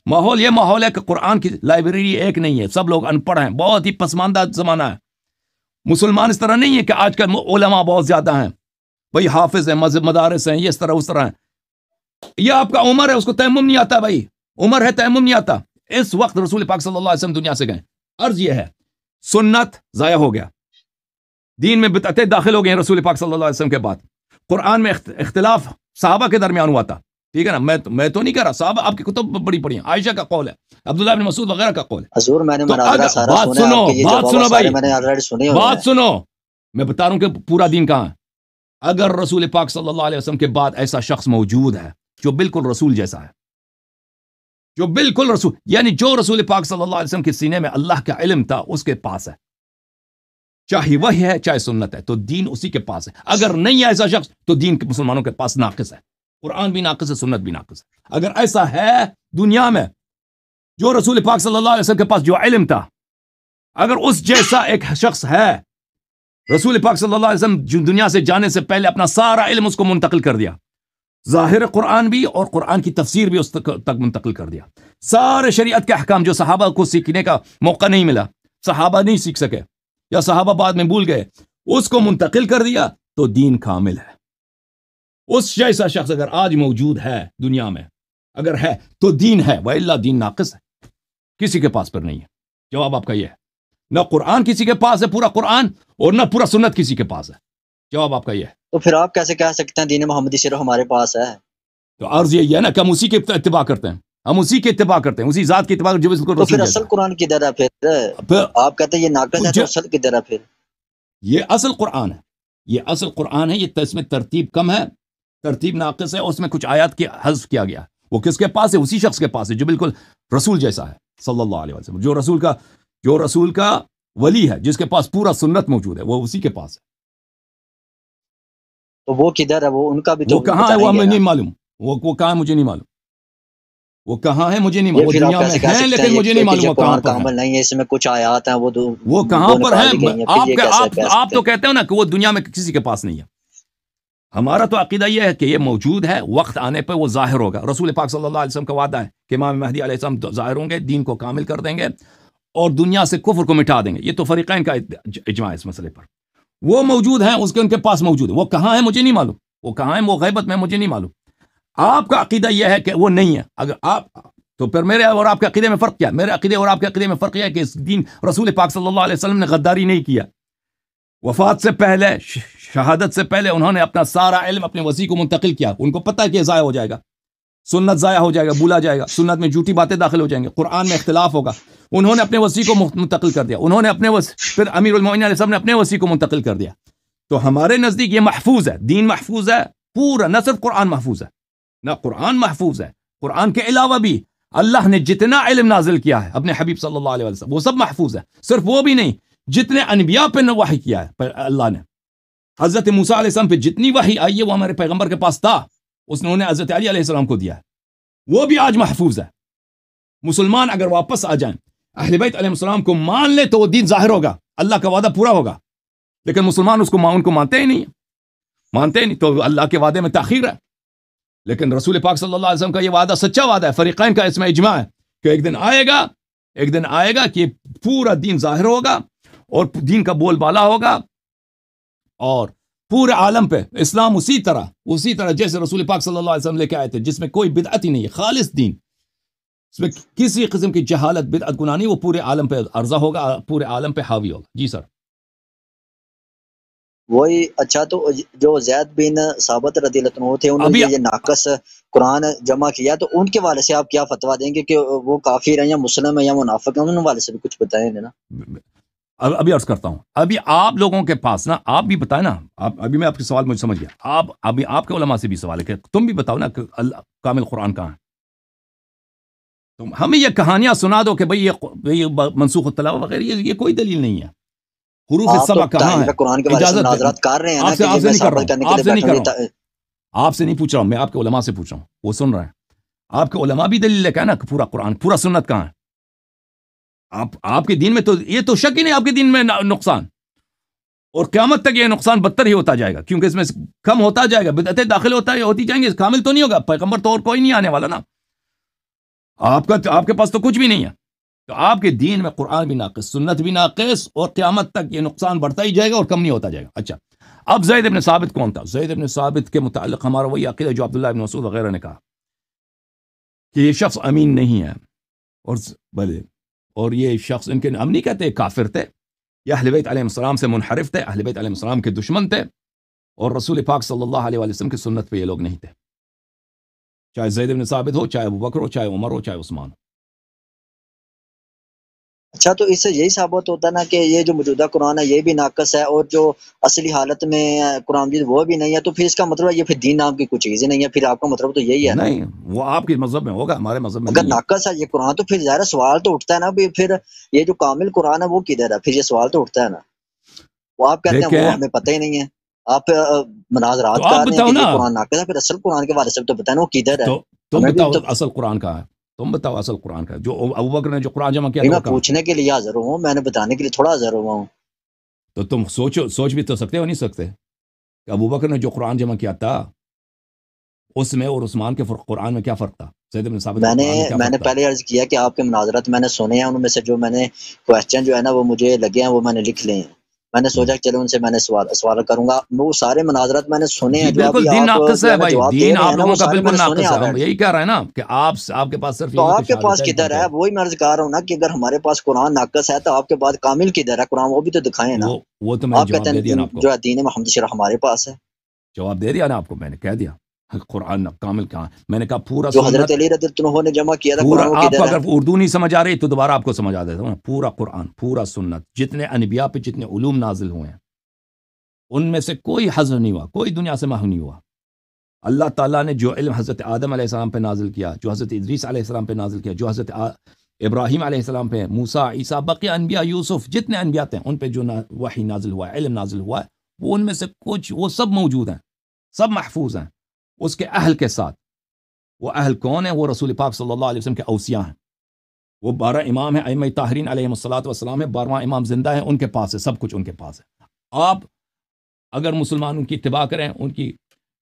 ماحول یہ ماحول ہے کہ قرآن کی لائبریری ایک نہیں ہے, سب لوگ ان پڑھ ہیں, بہت ہی پسماندہ زمانہ ہے. مسلمان اس طرح نہیں ہے کہ آج کل علماء بہت زیادہ ہیں, بھائی حافظ ہیں, مدارس ہیں, یہ اس طرح اس طرح ہیں. یہ آپ کا عمر ہے, اس کو تیمم نہیں آتا بھائی, عمر ہے تیمم نہیں آتا. اس وقت رسول پاک صلی اللہ علیہ وسلم دنیا سے گئے. عرض یہ ہے, سنت ضائع ہو گیا, دین میں بدعتیں داخل ہو گئی رسول پاک صلی اللہ علیہ وسلم کے بعد. قرآن میں اختلاف صحابہ کے درمیان ہوا تھا, ٹھیک ہے نا, میں تو نہیں کہہ رہا, صحابہ آپ کی کتب بڑی پڑھی ہیں, عائشہ کا قول ہے, عبداللہ بن مسعود وغیرہ کا قول ہے. حضور میں نے بات سنو بھائی, بات سنو, میں بتا رہا ہوں کہ پورا دین کہاں ہے. اگر رسول پاک صلی اللہ علیہ وسلم کے بعد ایسا شخص موجود ہے جو بالکل رسول جیسا ہے, جو بالکل رسول, یعنی جو رسول پاک صلی اللہ علیہ وسلم کے سینے میں اللہ کا علم تھا اس کے پاس ہے, چاہے وحی ہے چاہے سنت ہے, تو دین اسی کے پاس ہے. اگر نہیں ہے ایسا شخص تو دین کے مسلمانوں کے پاس ناقص ہے, قرآن بھی ناقص ہے, سنت بھی ناقص ہے. اگر ایسا ہے دنیا میں جو رسول پاک صلی اللہ علیہ وسلم کے پاس جو علم تھا, اگر اس جیسا ایک شخص ہے, رسول پاک صلی اللہ علیہ وسلم جو دنیا سے جانے سے پہلے اپنا سارا علم اس کو منتقل کر دیا, ظاہر قرآن بھی اور قرآن کی تفسیر بھی اس تک منتقل کر دیا. سارے شریعت کے احکام جو صحابہ کو سیکھنے کا موقع نہیں ملا, صحابہ نہیں سیکھ سکے یا صحابہ بعد میں بھول گئے, اس کو منتقل کر دیا, تو دین کامل ہے. اس جیسا شخص اگر آج موجود ہے دنیا میں, اگر ہے تو دین ہے, وَإِلَّا دین ناقص ہے, کسی کے پاس پر نہیں ہے. جواب آپ کا یہ ہے, نہ قرآن کسی کے پاس ہے پورا قرآن, اور نہ پورا سنت کسی کے پاس ہے. جواب آپ کا یہ ہے. تو پھر آپ کیسے کہہ سکتے ہیں دین محمدی صرف ہمارے پاس ہے؟ تو عرض یہی ہے نا کہ ہم اسی کے اتباع کرتے ہیں, ہم اسی کے اتباع کرتے ہیں, اسی ذات کے اتباع, جو بالکل تو رسول پھر جیسا اصل قرآن کدھر ہے پھر آپ کہتے ہیں یہ ناقص ہے, تو اصل کدھر ہے پھر؟ یہ اصل قرآن ہے, یہ اصل قرآن ہے. یہ اس میں ترتیب کم ہے, ترتیب ناقص ہے, اس میں کچھ آیات کی حذف کیا گیا. وہ کس کے پاس ہے؟ اسی شخص کے پاس ہے جو بالکل رسول جیسا ہے صلی اللہ علیہ وسلم, جو رسول کا ولی ہے, جس کے پاس پورا سنت موجود ہے, وہ اسی کے پاس ہے. تو وہ کدھر ہے؟ وہ ان کا بھی تو وہ کہاں ہے وہ ہمیں نہیں معلوم, وہ کہاں ہے مجھے نہیں معلوم, وہ کہاں ہے مجھے نہیں معلوم. وہ دنیا میں ہیں لیکن مجھے نہیں معلوم وہ کہاں پر ہے. نہیں ہے, اس میں کچھ آیات ہیں وہ کہاں پر ہیں. آپ تو کہتے ہو نا کہ وہ دنیا میں کسی کے پاس نہیں ہے. ہمارا تو عقیدہ یہ ہے کہ یہ موجود ہے, وقت آنے پہ وہ ظاہر ہوگا. رسول پاک صلی اللہ علیہ وسلم کا وعدہ ہے کہ امام مہدی علیہ السلام ظاہر ہوں گے, دین کو کامل کر دیں گے اور دنیا سے کفر کو مٹا دیں گے. یہ تو فریقین کا اجماع ہے اس مسئلے پر. وہ موجود ہیں, ان کے پاس موجود ہے. وہ کہاں ہے مجھے نہیں معلوم, وہ کہاں ہے, وہ غیبت میں مجھے نہیں معلوم. آپ کا عقیدہ یہ ہے کہ وہ نہیں ہے. اگر آپ تو پھر میرے اور آپ کے عقیدے میں فرق کیا؟ میرے عقیدے اور آپ کے عقیدے میں فرق یہ ہے کہ اس دین رسول پاک صلی اللہ علیہ وسلم نے غداری نہیں کیا. وفات سے پہلے, شہادت سے پہلے انہوں نے اپنا سارا علم اپنے وسیع کو منتقل کیا. ان کو پتہ ہے کہ ضائع ہو جائے گا, سنت ضائع ہو جائے گا, بولا جائے گا, سنت میں جھوٹی باتیں داخل ہو جائیں گے, قرآن میں اختلاف ہوگا. انہوں نے اپنے وسیع کو منتقل کر دیا. انہوں نے پھر امیر المومنین علیہ السلام نے اپنے وسیع کو منتقل کر دیا. تو ہمارے نزدیک یہ محفوظ ہے, دین محفوظ ہے پورا, نہ صرف قرآن محفوظ ہے, نہ قرآن محفوظ ہے, قرآن کے علاوہ بھی اللہ نے جتنا علم نازل کیا ہے اپنے حبیب صلی اللہ علیہ وسلم, وہ سب محفوظ ہے. صرف وہ بھی نہیں, جتنے انبیاء پہ وحی کیا ہے اللہ نے, حضرت موسیٰ علیہ السلام پہ جتنی وحی آئی ہے وہ ہمارے پیغمبر کے پاس تھا, اس نے انہیں حضرت علی علیہ السلام کو دیا ہے, وہ بھی آج محفوظ ہے. مسلمان اگر واپس آ جائیں, اہل بیت علیہ السلام کو مان لے تو وہ دین ظاہر ہوگا, اللہ کا وعدہ پورا ہوگا. لیکن مسلمان ان کو مانتے ہی نہیں, تو اللہ کے وعدے میں تاخیر ہے. لیکن رسول پاک صلی اللہ علیہ وسلم کا یہ وعدہ سچا وعدہ ہے, فریقین کا اس میں اجماع ہے کہ ایک دن آئے گا کہ پورا دین ظاہر ہوگا اور دین کا بول بالا ہوگا, اور پورے عالم پہ اسلام اسی طرح جیسے رسول پاک صلی اللہ علیہ وسلم لے کے آئے تھے, جس میں کوئی بدعت ہی نہیں ہے, خالص دین, اس میں کسی قسم کی جہالت بدعت گناہ نہیں, وہ پورے عالم پہ عرضہ ہوگا, پورے عالم پہ حاوی ہوگا. جی سر. وہی. اچھا, تو جو زید بن ثابت رضی اللہ عنہ تھے, انہوں نے یہ ناقص قرآن جمع کیا, تو ان کے والے سے آپ کیا فتویٰ دیں گے کہ وہ کافر ہیں یا مسلم ہیں یا منافق ہیں؟ ان والے سے بھی کچھ بتائیں نا. ابھی عرض کرتا ہوں, ابھی آپ لوگوں کے پاس نا, آپ بھی بتائیں نا, ابھی میں آپ کے سوال مجھے سمجھ گیا. ابھی آپ کے علماء سے بھی سوال ہے کہ تم بھی بتاؤ نا کہ کامل قرآن کہاں ہے. تم ہمیں یہ کہانیاں سنا دو کہ بھئی یہ منسوخ التلاوہ وغیرہ, یہ کوئی دلیل نہیں ہے. حروف آپ تو السبع کہاں تحریف ہے؟ قرآن کے بارے سے اجازت مناظرات کر رہے ہیں نا آپ سے کہ یہ آپ سے میں نہیں کر رہا ثابت کرنے ہوں، کے آپ لیے سے نہیں بیٹھوں کر رہا گی. ہوں، آپ سے نہیں پوچھ رہا ہوں، میں آپ کے علماء سے پوچھ رہا ہوں، وہ سن رہے ہیں. آپ کے علماء بھی دلیل لے کے نا کہ پورا قرآن پورا سنت کہاں ہے؟ آپ کے دین میں تو یہ تو شک ہی نہیں آپ کے دین میں نقصان، اور قیامت تک یہ نقصان بدتر ہی ہوتا جائے گا، کیونکہ اس میں کم ہوتا جائے گا، بدعتیں داخل ہوتی جائیں گے، کامل تو نہیں ہوگا، پیغمبر تو اور کوئی نہیں آنے والا نا. آپ کے پاس تو کچھ بھی نہیں ہے، تو آپ کے دین میں قرآن بھی ناقص، سنت بھی ناقص، اور قیامت تک یہ نقصان بڑھتا ہی جائے گا اور کم نہیں ہوتا جائے گا. اچھا، اب زید بن ثابت کون تھا؟ زید بن ثابت کے متعلق ہمارا وہی عقیدہ جو عبداللہ بن مسعود وغیرہ نے کہا کہ یہ شخص امین نہیں ہے، اور یہ شخص ان کے ہم نہیں کہتے کافر تھے، یہ اہل بیت علیہ السلام سے منحرف تھے، اہل بیت علیہ السلام کے دشمن تھے، اور رسول پاک صلی اللہ علیہ وسلم کی سنت پہ یہ لوگ نہیں تھے، چاہے زید بن ثابت ہو، چاہے ابو بکر ہو، چاہے عمر ہو، چاہے عثمان ہو. اچھا، تو اس سے یہی ثابت ہوتا ہے نا کہ یہ جو موجودہ قرآن ہے یہ بھی ناقص ہے، اور جو اصلی حالت میں قرآن مجید وہ بھی نہیں ہے، تو پھر اس کا مطلب ہے یہ پھر دین نام کی کچھ چیز ہی نہیں ہے، پھر آپ کا مطلب تو یہی ہے نا. نہیں، وہ آپ کے مذہب میں ہوگا، ہمارے مذہب میں اگر نہیں ہے. ناقص ہے یہ قرآن تو پھر ظاہر سوال تو اٹھتا ہے نا، پھر یہ جو کامل قرآن ہے وہ کدھر ہے؟ پھر یہ سوال تو اٹھتا ہے نا. وہ آپ کہتے ہیں دیکھیں، وہ ہمیں پتہ ہی نہیں ہے، آپ تو مناظرات آپ کر رہے ہیں بتاؤ کہ نا، یہ قرآن ناقص ہے، پھر اصل قرآن کے بارے سے تو بتائیں وہ کدھر ہے. تو تم ہمیں بھی بتاؤ تو اصل قرآن کہاں ہے، تم بتاؤ اصل قرآن کا جو ابو بکر نے جو قرآن جمع کیا بھائی تھا میں وہ کہاں؟ پوچھنے کے لیے حاضر ہوں، میں نے بتانے کے لیے تھوڑا حاضر ہوا ہوں. تو تم سوچ بھی تو سکتے ہو نہیں سکتے کہ ابو بکر نے جو قرآن جمع کیا تھا اس میں اور عثمان کے قرآن میں کیا فرق تھا، زید بن ثابت کے قرآن میں کیا میں نے فرق تھا؟ پہلے عرض کیا کہ آپ کے مناظرات میں نے سنے ہیں، ان میں سے جو میں نے کوشچن جو ہے نا وہ مجھے لگے ہیں وہ میں نے لکھ لے ہیں. میں نے سوچا کہ چلو ان سے میں نے سوال کروں گا. وہ سارے مناظرات میں نے سنے جی ہیں، جو بالکل، ابھی دین آپ ناقص جو ہے ہے نا بھائی، جواب دے دین رہے آپ ہیں نا لوگوں وہ کا سارے میں بالکل نے سنے ناقص ہے. ہم آلریڈی. یہی کہہ رہے ہیں نا کہ آپ کے پاس صرف تو یہی کہ آپ کے پاس شہادتین کدھر جھوٹے ہے؟ ہیں. وہی میں عرض کر رہا ہوں نا کہ اگر ہمارے پاس قرآن ناقص ہے تو آپ کے بعد کامل کدھر ہے قرآن؟ وہ بھی تو دکھائیں نا. وہ تو میں نے آپ کہتے جواب دے دیا ہیں نا آپ کو، جو ہے دین محمد شرح ہمارے پاس ہے. جواب دے دیا نا آپ کو، میں نے کہہ دیا قرآن کامل کہاں. میں نے کہا پورا جو حضرت سنت، علی رضی اللہ عنہ نے جمع کیا تھا پورا. قرآن وہ آپ کو کدھر ہے؟ اگر اردو نہیں سمجھ آ رہی تو دوبارہ آپ کو سمجھا دیتا ہوں. پورا قرآن، پورا سنت، جتنے انبیاء پہ جتنے علوم نازل ہوئے ہیں ان میں سے کوئی حذف نہیں ہوا، کوئی دنیا سے محو نہیں ہوا. اللہ تعالیٰ نے جو علم حضرت آدم علیہ السلام پہ نازل کیا، جو حضرت ادریس علیہ السلام پہ نازل کیا، جو حضرت ابراہیم علیہ السلام پہ، موسیٰ، عیسیٰ، بقیہ انبیاء، یوسف، جتنے انبیاء تھے ان پہ جو وحی نازل ہوا ہے، علم نازل ہوا ہے، وہ ان میں سے کچھ وہ سب موجود ہیں، سب محفوظ ہیں اس کے اہل کے ساتھ. وہ اہل کون ہیں؟ وہ رسول پاک صلی اللہ علیہ وسلم کے اوصیاء ہیں. وہ 12 امام ہیں، ائمہ طاہرین علیہم الصلوۃ والسلام ہیں، 12واں امام زندہ ہیں، ان کے پاس ہے سب کچھ، ان کے پاس ہے. آپ اگر مسلمان ان کی اتباع کریں، ان کی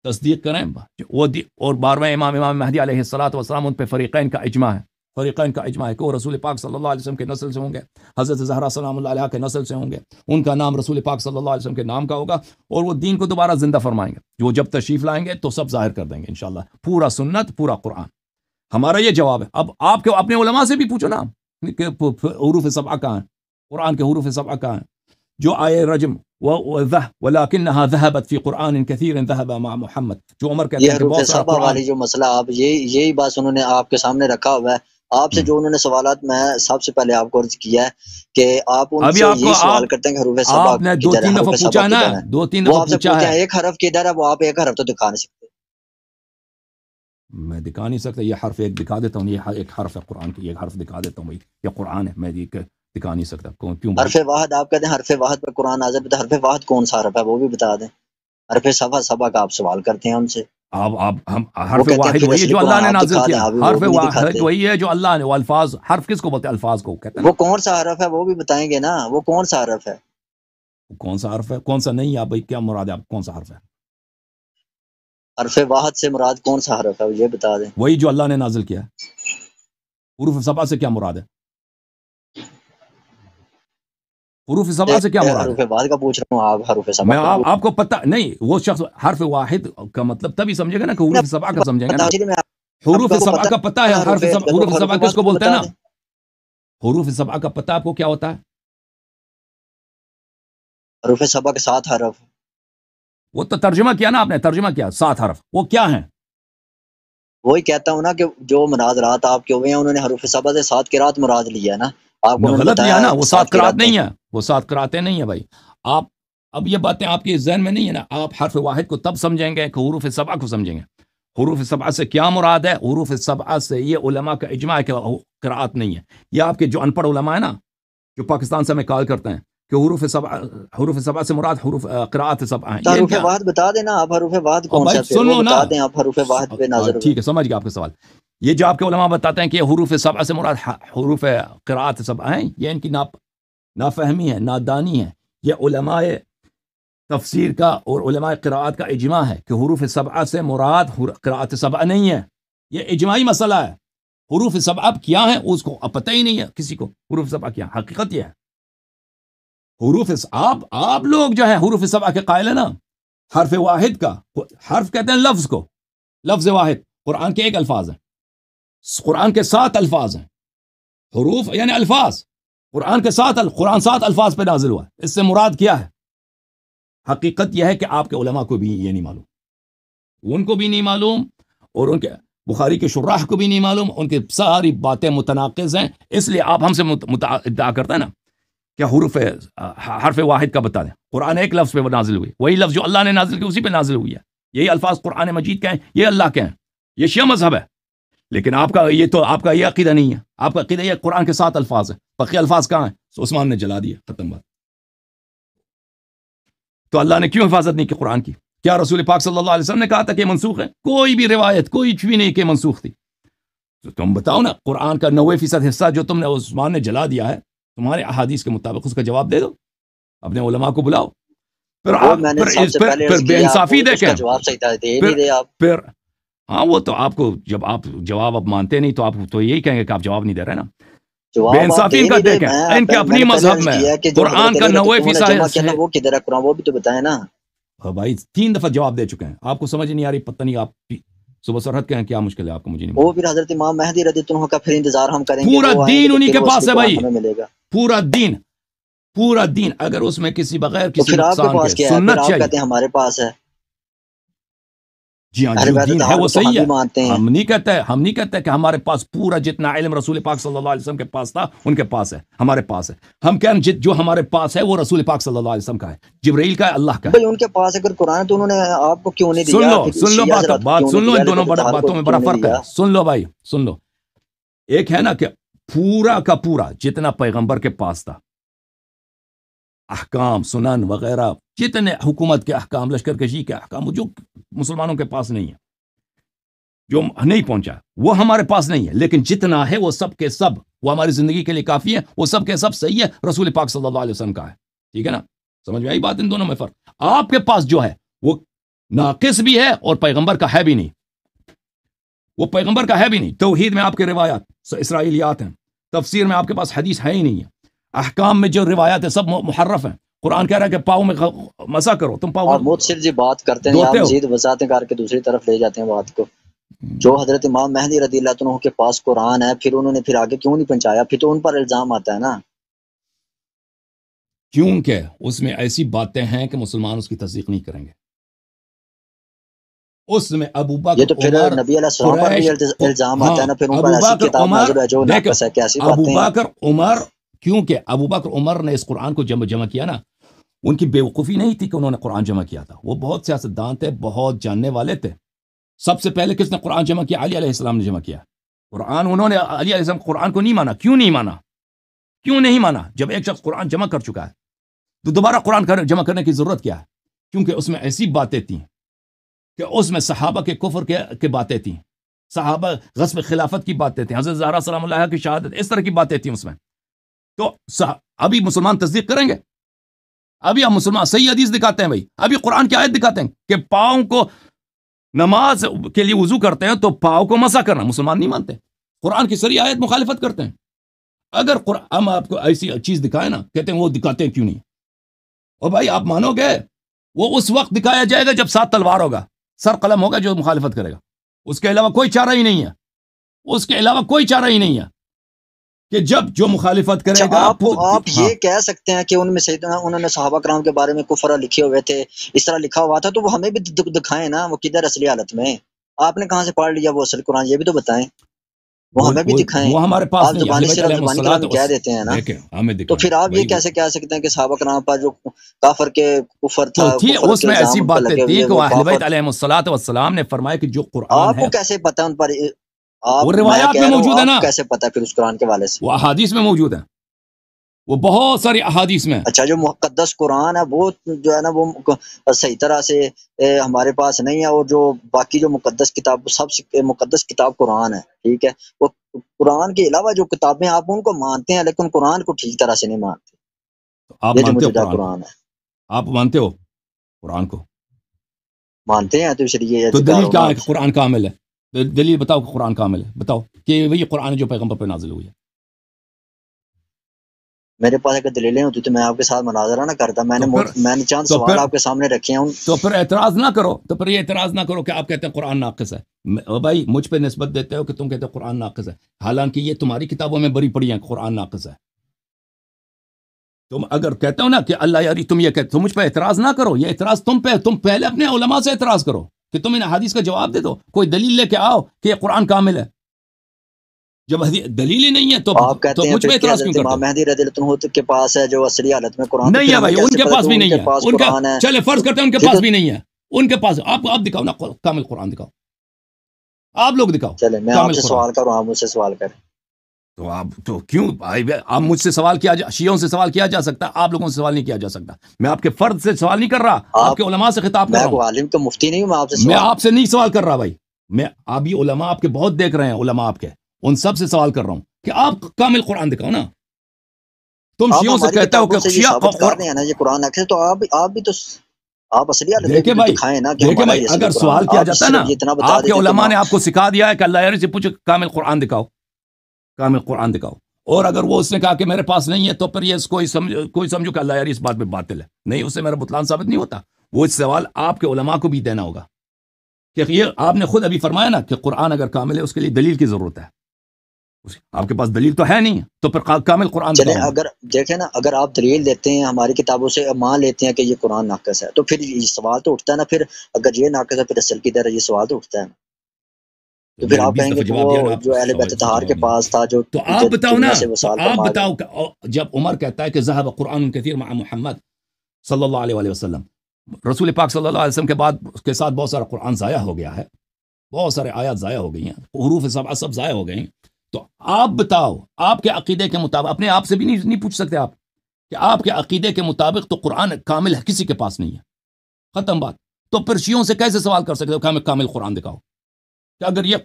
تصدیق کریں، اور 12واں امام مہدی علیہ الصلوۃ والسلام، ان پہ فریقین کا اجماع ہے، فریقین کا اجماع ہے کہ وہ رسول پاک صلی اللہ علیہ وسلم کے نسل سے ہوں گے، حضرت زہرا سلام اللہ علیہ کے نسل سے ہوں گے، ان کا نام رسول پاک صلی اللہ علیہ وسلم کے نام کا ہوگا، اور وہ دین کو دوبارہ زندہ فرمائیں گے. وہ جب تشریف لائیں گے تو سب ظاہر کر دیں گے انشاءاللہ، پورا سنت، پورا قرآن. ہمارا یہ جواب ہے. اب آپ کے اپنے علماء سے بھی پوچھو نا کہ حروف سبعہ کہاں ہیں، قرآن کے حروف سبعہ کہاں ہیں. جو آئے رجم ولکنها ذهبت في قرآن كثير ذهب مع محمد، جو عمر کہتے یہ ہیں کہ حروف بہت سارا سبا قرآن. والی جو مسئلہ آپ یہی بات انہوں نے آپ کے سامنے رکھا ہوا ہے. آپ سے جو انہوں نے سوالات میں سب سے پہلے آپ کو عرض کیا ہے کہ آپ ان ابھی سے آپ کو یہی سوال کرتے ہیں کہ حروف سبا آپ نے کدھر ہے، 2-3 حروف دفعہ سبا پوچھا نا، کدھر ہے. 2-3 وہ دفعہ آپ سے پوچھا پوچھتے ہے. ہیں ایک حرف کدھر ہے، وہ آپ ایک حرف تو دکھا نہیں سکتے. میں دکھا نہیں سکتا، یہ حرف ایک دکھا دیتا ہوں، یہ ایک حرف ہے قرآن کی، ایک حرف دکھا دیتا ہوں بھائی، یہ قرآن ہے، میں دکھا نہیں سکتا. کیوں بھائی؟ حرف واحد آپ کہتے ہیں حرف واحد پر قرآن نازل ہوتا ہے، حرف واحد کون سا حرف ہے وہ بھی بتا دیں. حرف سبا کا آپ سوال کرتے ہیں ہم سے، ہم وہ حرف کہتے ہیں واحد پھر وہی ہے اصلی جو اللہ قرآن نے آپ نازل دکھا دیں. کیا، ابھی وہ حرف بھی نہیں واحد دکھاتے. وہی ہے جو اللہ نے، وہ الفاظ، حرف کس کو بولتے ہیں؟ الفاظ کو کہتے ہیں وہ نا. کون سا حرف ہے وہ بھی بتائیں گے نا، وہ کون سا حرف ہے؟ کون سا حرف ہے، کون سا نہیں ہے بھائی، کیا مراد ہے آپ، کون سا حرف ہے؟ حرف واحد سے مراد کون سا حرف ہے یہ بتا دیں. وہی جو اللہ نے نازل کیا. حروف سبعہ سے کیا مراد ہے؟ حروف سبعہ سے کیا مراد ہے؟ حروف واحد کا پوچھ رہا ہوں، آپ حروف سبا میں کا پوچھ آپ کو پتہ نہیں، وہ شخص حرف واحد کا مطلب تبھی سمجھے گا نا کہ رہے حروف سبعہ کا سمجھیں گے نا. ہیں. حروف آپ کو سبعہ کا پتہ ہے، حروف سبعہ کس واحد کو کو بولتے ہیں بتا نا. دیں. حروف سبعہ کا پتہ آپ کو کیا ہوتا ہے؟ حروف سبا کے 7 حرف. وہ تو ترجمہ کیا نا آپ نے، ترجمہ کیا 7 حرف، وہ کیا ہیں؟ وہی کہتا ہوں نا کہ جو مناظرات آپ کے ہوئے ہیں انہوں نے حروف سبا سے 7 قرات مراد لیا ہے نا. آپ کو میں انہوں نے غلط لیا بتایا نا، وہ 7 قرات قراتیں. نہیں ہے، وہ 7 قراتیں نہیں ہیں بھائی. آپ اب یہ باتیں آپ کے ذہن میں نہیں ہے نا، آپ حرف واحد کو تب سمجھیں گے کہ حروف سبعہ کو سمجھیں گے. حروف سبعہ سے کیا مراد ہے؟ حروف سبعہ سے یہ علماء کا اجماع ہے کہ قرات نہیں ہے. یہ آپ کے جو ان پڑھ علماء ہیں نا، جو پاکستان سے ہمیں کال کرتے ہیں کہ حروف سبع سے مراد حروف قراءت سبع ہیں. حروف واحد بتا دینا آپ، حروف واحد کون سا سن لو نا، بتا دیں آپ، حروف واحد پہ نازل ہوئے. ٹھیک ہے سمجھ گیا آپ کا سوال. یہ جو آپ کے علماء بتاتے ہیں کہ حروف سبع سے مراد حروف قراءت سبع ہیں، یہ ان کی نافہمی ہے، نادانی ہے. یہ علماء تفسیر کا اور علماء قراءت کا اجماع ہے کہ حروف سبع سے مراد قراءت سبع نہیں ہے. یہ اجماعی مسئلہ ہے. حروف سبع کیا ہے اس کو اب پتہ ہی نہیں ہے کسی کو. حروف سبع کیا حقیقت یہ ہے. حروف آپ لوگ جو ہے حروف سبع کے قائل ہیں نا، حرف واحد کا، حرف کہتے ہیں لفظ کو، لفظ واحد. قرآن کے ایک الفاظ ہیں، قرآن کے 7 الفاظ ہیں. حروف یعنی الفاظ. قرآن کے 7 الفاظ پہ نازل ہوا ہے. اس سے مراد کیا ہے؟ حقیقت یہ ہے کہ آپ کے علماء کو بھی یہ نہیں معلوم، ان کو بھی نہیں معلوم، اور ان کے بخاری کے شراح کو بھی نہیں معلوم. ان کی ساری باتیں متناقض ہیں. اس لیے آپ ہم سے ادعا کرتے ہیں نا کہ حرف واحد کا بتا دیں. قرآن ایک لفظ پہ نازل ہوئی، وہی لفظ جو اللہ نے نازل کیا اسی پہ نازل ہوئی ہے. یہی الفاظ قرآن مجید کے ہیں، یہ اللہ کے ہیں. یہ شیعہ مذہب ہے. لیکن آپ کا یہ عقیدہ نہیں ہے. آپ کا عقیدہ یہ قرآن کے 7 الفاظ ہیں، باقی الفاظ کہاں ہیں؟ عثمان نے جلا دیا، ختم بات. تو اللہ نے کیوں حفاظت نہیں کی قرآن کی؟ کیا رسول پاک صلی اللہ علیہ وسلم نے کہا تھا کہ منسوخ ہے؟ کوئی بھی روایت کوئی بھی نہیں کہ منسوخ تھی. تو تم بتاؤ نا، قرآن کا 90% حصہ جو تم نے عثمان نے جلا دیا ہے، تمہارے احادیث کے مطابق اس کا جواب دے دو. اپنے علماء کو بلاؤ. پھر بے انصافی دیکھیں. پھر ہاں وہ تو آپ کو جب آپ جواب اب مانتے نہیں تو آپ تو یہی کہیں گے کہ آپ جواب نہیں دے رہے نا. بے انصافی کا دیکھیں. ان کے اپنی مذہب میں قرآن کا 90% وہ کدھر ہے قرآن، وہ بھی تو بتائیں نا. بھائی 3 دفعہ جواب دے چکے ہیں، آپ کو سمجھ نہیں آ رہی. پتہ نہیں آپ صبح سرحد کے ہیں، کیا مشکل ہے آپ کو؟ مجھے نہیں. وہ پھر حضرت امام مہدی رضی اللہ عنہ کا پھر انتظار ہم کریں گے. پورا دین انہی کے پاس ہے بھائی، پورا دین. اگر اس میں کسی بغیر کسی نقصان کے سنت چاہیے، ہمارے پاس ہے. جی ہاں جو دین ہے وہ صحیح ہے. ہم نہیں کہتے کہ ہمارے پاس پورا جتنا علم رسول پاک صلی اللہ علیہ وسلم کے پاس تھا ان کے پاس ہے، ہمارے پاس ہے. ہم کہیں جو ہمارے پاس ہے وہ رسول پاک صلی اللہ علیہ وسلم کا ہے، جبرائیل کا ہے، اللہ کا ہے. ان کے پاس اگر قرآن تو انہوں نے آپ کو کیوں نہیں دیا؟ سن لو بات سن لو. ان دونوں باتوں میں بڑا فرق ہے. سن لو بھائی سن لو. ایک ہے نا کہ پورا کا پورا جتنا پیغمبر کے پاس تھا، احکام سنن وغیرہ، جتنے حکومت کے احکام، لشکر کشی کے احکام، جو مسلمانوں کے پاس نہیں ہے، جو نہیں پہنچا، وہ ہمارے پاس نہیں ہے. لیکن جتنا ہے وہ سب کے سب وہ ہماری زندگی کے لیے کافی ہے. وہ سب کے سب صحیح ہے، رسول پاک صلی اللہ علیہ وسلم کا ہے. ٹھیک ہے نا؟ سمجھ میں آئی بات؟ ان دونوں میں فرق. آپ کے پاس جو ہے وہ ناقص بھی ہے اور پیغمبر کا ہے بھی نہیں. وہ پیغمبر کا ہے بھی نہیں. توحید میں آپ کے روایات اسرائیلیات ہیں، تفسیر میں آپ کے پاس حدیث ہے ہی نہیں ہے. احکام میں جو روایات ہیں سب محرف ہیں. قرآن کہہ رہا ہے کہ پاؤں میں مسا کرو. تم پاؤں متصل جی بات کرتے ہیں، آپ مزید وضاحتیں کر کے دوسری طرف لے جاتے ہیں بات کو. جو حضرت امام مہدی رضی اللہ عنہ کے پاس قرآن ہے، پھر انہوں نے پھر آگے کیوں نہیں پہنچایا؟ پھر تو ان پر الزام آتا ہے نا. کیونکہ اس میں ایسی باتیں ہیں کہ مسلمان اس کی تصدیق نہیں کریں گے. اس میں ابو بکر، یہ تو پھر نبی علیہ السلام پر بھی الزام آتا ہے نا. پھر ان پر ایسی کتاب نازل ہے جو ناقص ہے. کیسی باتیں ہیں؟ ابو بکر عمر، کیونکہ ابو بکر عمر نے اس قرآن کو جمع کیا نا، ان کی بیوقوفی نہیں تھی کہ انہوں نے قرآن جمع کیا تھا. وہ بہت سیاستدان تھے، بہت جاننے والے تھے. سب سے پہلے کس نے قرآن جمع کیا؟ علی علیہ السلام نے جمع کیا قرآن. انہوں نے علی علیہ السلام قرآن کو نہیں مانا. کیوں نہیں مانا؟ جب ایک شخص قرآن جمع کر چکا ہے تو دوبارہ قرآن جمع کرنے کی ضرورت کیا ہے؟ کیونکہ اس میں ایسی باتیں تھیں کہ اس میں صحابہ کے کفر کے باتیں تھیں، صحابہ غصب خلافت کی باتیں تھیں، حضرت زہرا سلام اللہ کی شہادت، اس طرح کی باتیں تھیں اس میں. تو ابھی مسلمان تصدیق کریں گے؟ ابھی ہم مسلمان صحیح حدیث دکھاتے ہیں بھائی، ابھی قرآن کی آیت دکھاتے ہیں کہ پاؤں کو نماز کے لیے وضو کرتے ہیں تو پاؤں کو مسح کرنا. مسلمان نہیں مانتے، قرآن کی صریح آیت مخالفت کرتے ہیں. اگر ہم آپ کو ایسی چیز دکھائیں نا، کہتے ہیں وہ دکھاتے ہیں کیوں نہیں؟ اور بھائی آپ مانو گے وہ اس وقت دکھایا جائے گا جب 7 تلوار ہوگا، سر قلم ہوگا جو مخالفت کرے گا. اس کے علاوہ کوئی چارہ ہی نہیں ہے. اس کے علاوہ کوئی چارہ ہی نہیں ہے کہ جب جو مخالفت کرے گا. آپ یہ کہہ سکتے ہیں کہ ان میں سیدنا انہوں نے صحابہ کرام کے بارے میں کفر لکھے ہوئے تھے، اس طرح لکھا ہوا تھا، تو وہ ہمیں بھی دکھائیں نا وہ کدھر اصلی حالت میں. آپ نے کہاں سے پڑھ لیا وہ اصل قرآن؟ یہ بھی تو بتائیں، وہ ہمیں بھی دکھائیں. وہ ہمارے پاس نہیں. زبانی صرف زبانی کلام کہہ دیتے ہیں نا. تو پھر آپ یہ کیسے کہہ سکتے ہیں کہ صحابہ کرام پر جو کافر کے کفر تھا، اس میں ایسی باتیں تھی کہ اہل بیت علیہم الصلوۃ والسلام نے فرمایا کہ جو قرآن آپ کو کیسے پتہ ان پر؟ وہ روایات میں موجود ہے نا. کیسے پتہ پھر اس قرآن کے حوالے سے؟ وہ احادیث میں موجود ہے. وہ بہت ساری احادیث میں. اچھا جو مقدس قرآن ہے وہ جو ہے نا وہ صحیح طرح سے ہمارے پاس نہیں ہے، اور جو باقی جو مقدس کتاب، سب سے مقدس کتاب قرآن ہے، ٹھیک ہے، وہ قرآن کے علاوہ جو کتابیں آپ ان کو مانتے ہیں لیکن قرآن کو ٹھیک طرح سے نہیں مانتے. آپ یہ جو مانتے ہو موجودہ قرآن کو؟ قرآن ہے آپ مانتے ہو قرآن کو؟ مانتے ہیں تو اس لیے تو اعتقاد دلیل کیا ہونا ہے کہ قرآن کامل ہے؟ دلیل بتاؤ کہ قرآن کامل ہے، بتاؤ کہ وہی قرآن ہے جو پیغمبر پہ نازل ہوئی ہے. میرے پاس اگر دلیلیں ہوتی تو میں آپ کے ساتھ مناظرہ نہ کرتا. میں نے چند سوال آپ کے سامنے رکھے ہیں. تو پھر اعتراض نہ کرو، تو پھر یہ اعتراض نہ کرو کہ آپ کہتے ہیں قرآن ناقص ہے. بھائی مجھ پہ نسبت دیتے ہو کہ تم کہتے ہو قرآن ناقص ہے، حالانکہ یہ تمہاری کتابوں میں بری پڑی ہیں کہ قرآن ناقص ہے. تم اگر کہتے ہو نا کہ اللہ یاری تم یہ کہتے، تم مجھ پہ اعتراض نہ کرو. یہ اعتراض تم پہلے اپنے علماء سے اعتراض کرو کہ تم ان حدیث کا جواب دے دو، کوئی دلیل لے کے آؤ کہ یہ قرآن کامل ہے. جب دلیل ہی نہیں ہے تو آپ کہتے ہیں مجھ پہ اعتراض کیوں کرتے امام ہو؟ مہدی رضی اللہ عنہ کے پاس ہے جو اصلی حالت میں قرآن، نہیں ہے بھائی، ان کے پاس بھی نہیں ہے. ان کا قرآن ہے. چلے فرض کرتے ہیں ان کے پاس بھی نہیں ہے. ان کے پاس آپ دکھاؤ نا کامل قرآن، دکھاؤ، آپ لوگ دکھاؤ. چلے میں آپ سے سوال کروں، آپ مجھ سے سوال کریں. تو آپ تو کیوں آپ مجھ سے سوال کیا شیعوں سے سوال کیا جا سکتا، آپ لوگوں سے سوال نہیں کیا جا سکتا. میں آپ کے فرد سے سوال نہیں کر رہا، آپ کے علماء سے خطاب کر رہا ہوں. میں عالم تو مفتی نہیں ہوں، میں آپ سے نہیں سوال کر رہا بھائی. میں ابھی علماء آپ کے بہت دیکھ رہے ہیں، علماء آپ کے ان سب سے سوال کر رہا ہوں کہ آپ کامل قرآن دکھاؤ نا. تم شیعوں سے کہتے ہو کہ شیعہ کر رہے ہیں نا یہ قرآن ہے، تو آپ بھی تو آپ اصلی حالت دیکھیں بھائی، دکھائیں نا کہ دیکھیں ہمارا بھائی، یہ اگر سوال کیا جاتا ہے نا، آپ کے علماء نے آپ کو سکھا دیا ہے کہ اللہ یاری سے پوچھو کامل قرآن دکھاؤ، کامل قرآن دکھاؤ. اور اگر وہ اس نے کہا کہ میرے پاس نہیں ہے تو پھر یہ کوئی سمجھو کہ اللہ یاری اس بات پہ باطل ہے. نہیں، اس سے میرا بطلان ثابت نہیں ہوتا. وہ سوال آپ کے علماء کو بھی دینا ہوگا کہ یہ آپ نے خود ابھی فرمایا نا کہ قرآن اگر کامل ہے اس کے لیے دلیل کی ضرورت ہے. آپ کے پاس دلیل تو ہے نہیں، تو پھر کامل قرآن چلیں. اگر دیکھیں نا، اگر آپ دلیل دیتے ہیں ہماری کتابوں سے، مان لیتے ہیں کہ یہ قرآن ناقص ہے، تو پھر یہ سوال تو اٹھتا ہے نا، پھر اگر یہ ناقص ہے پھر اصل کی طرح یہ سوال تو اٹھتا ہے. تو پھر آپ کہیں گے کہ وہ جو اہل بیت طہار کے پاس تھا جو تو آپ بتاؤ نا، آپ فرما بتاؤ جب عمر کہتا ہے کہ ذهب قرآن کثیر مع محمد صلی اللہ علیہ وسلم، رسول پاک صلی اللہ علیہ وسلم کے بعد اس کے ساتھ بہت سارا قرآن ضائع ہو گیا ہے، بہت سارے آیات ضائع ہو گئی ہیں، حروف سب ضائع ہو گئی ہیں. تو آپ بتاؤ، آپ کے عقیدے کے مطابق، اپنے آپ سے بھی نہیں پوچھ سکتے آپ کہ آپ کے عقیدے کے مطابق تو قرآن کامل ہے، کسی کے پاس نہیں ہے، ختم بات. تو پھر شیعوں سے کیسے سوال کر سکتے ہو کہ کامل قرآن دکھاؤ؟ کہ اگر یہ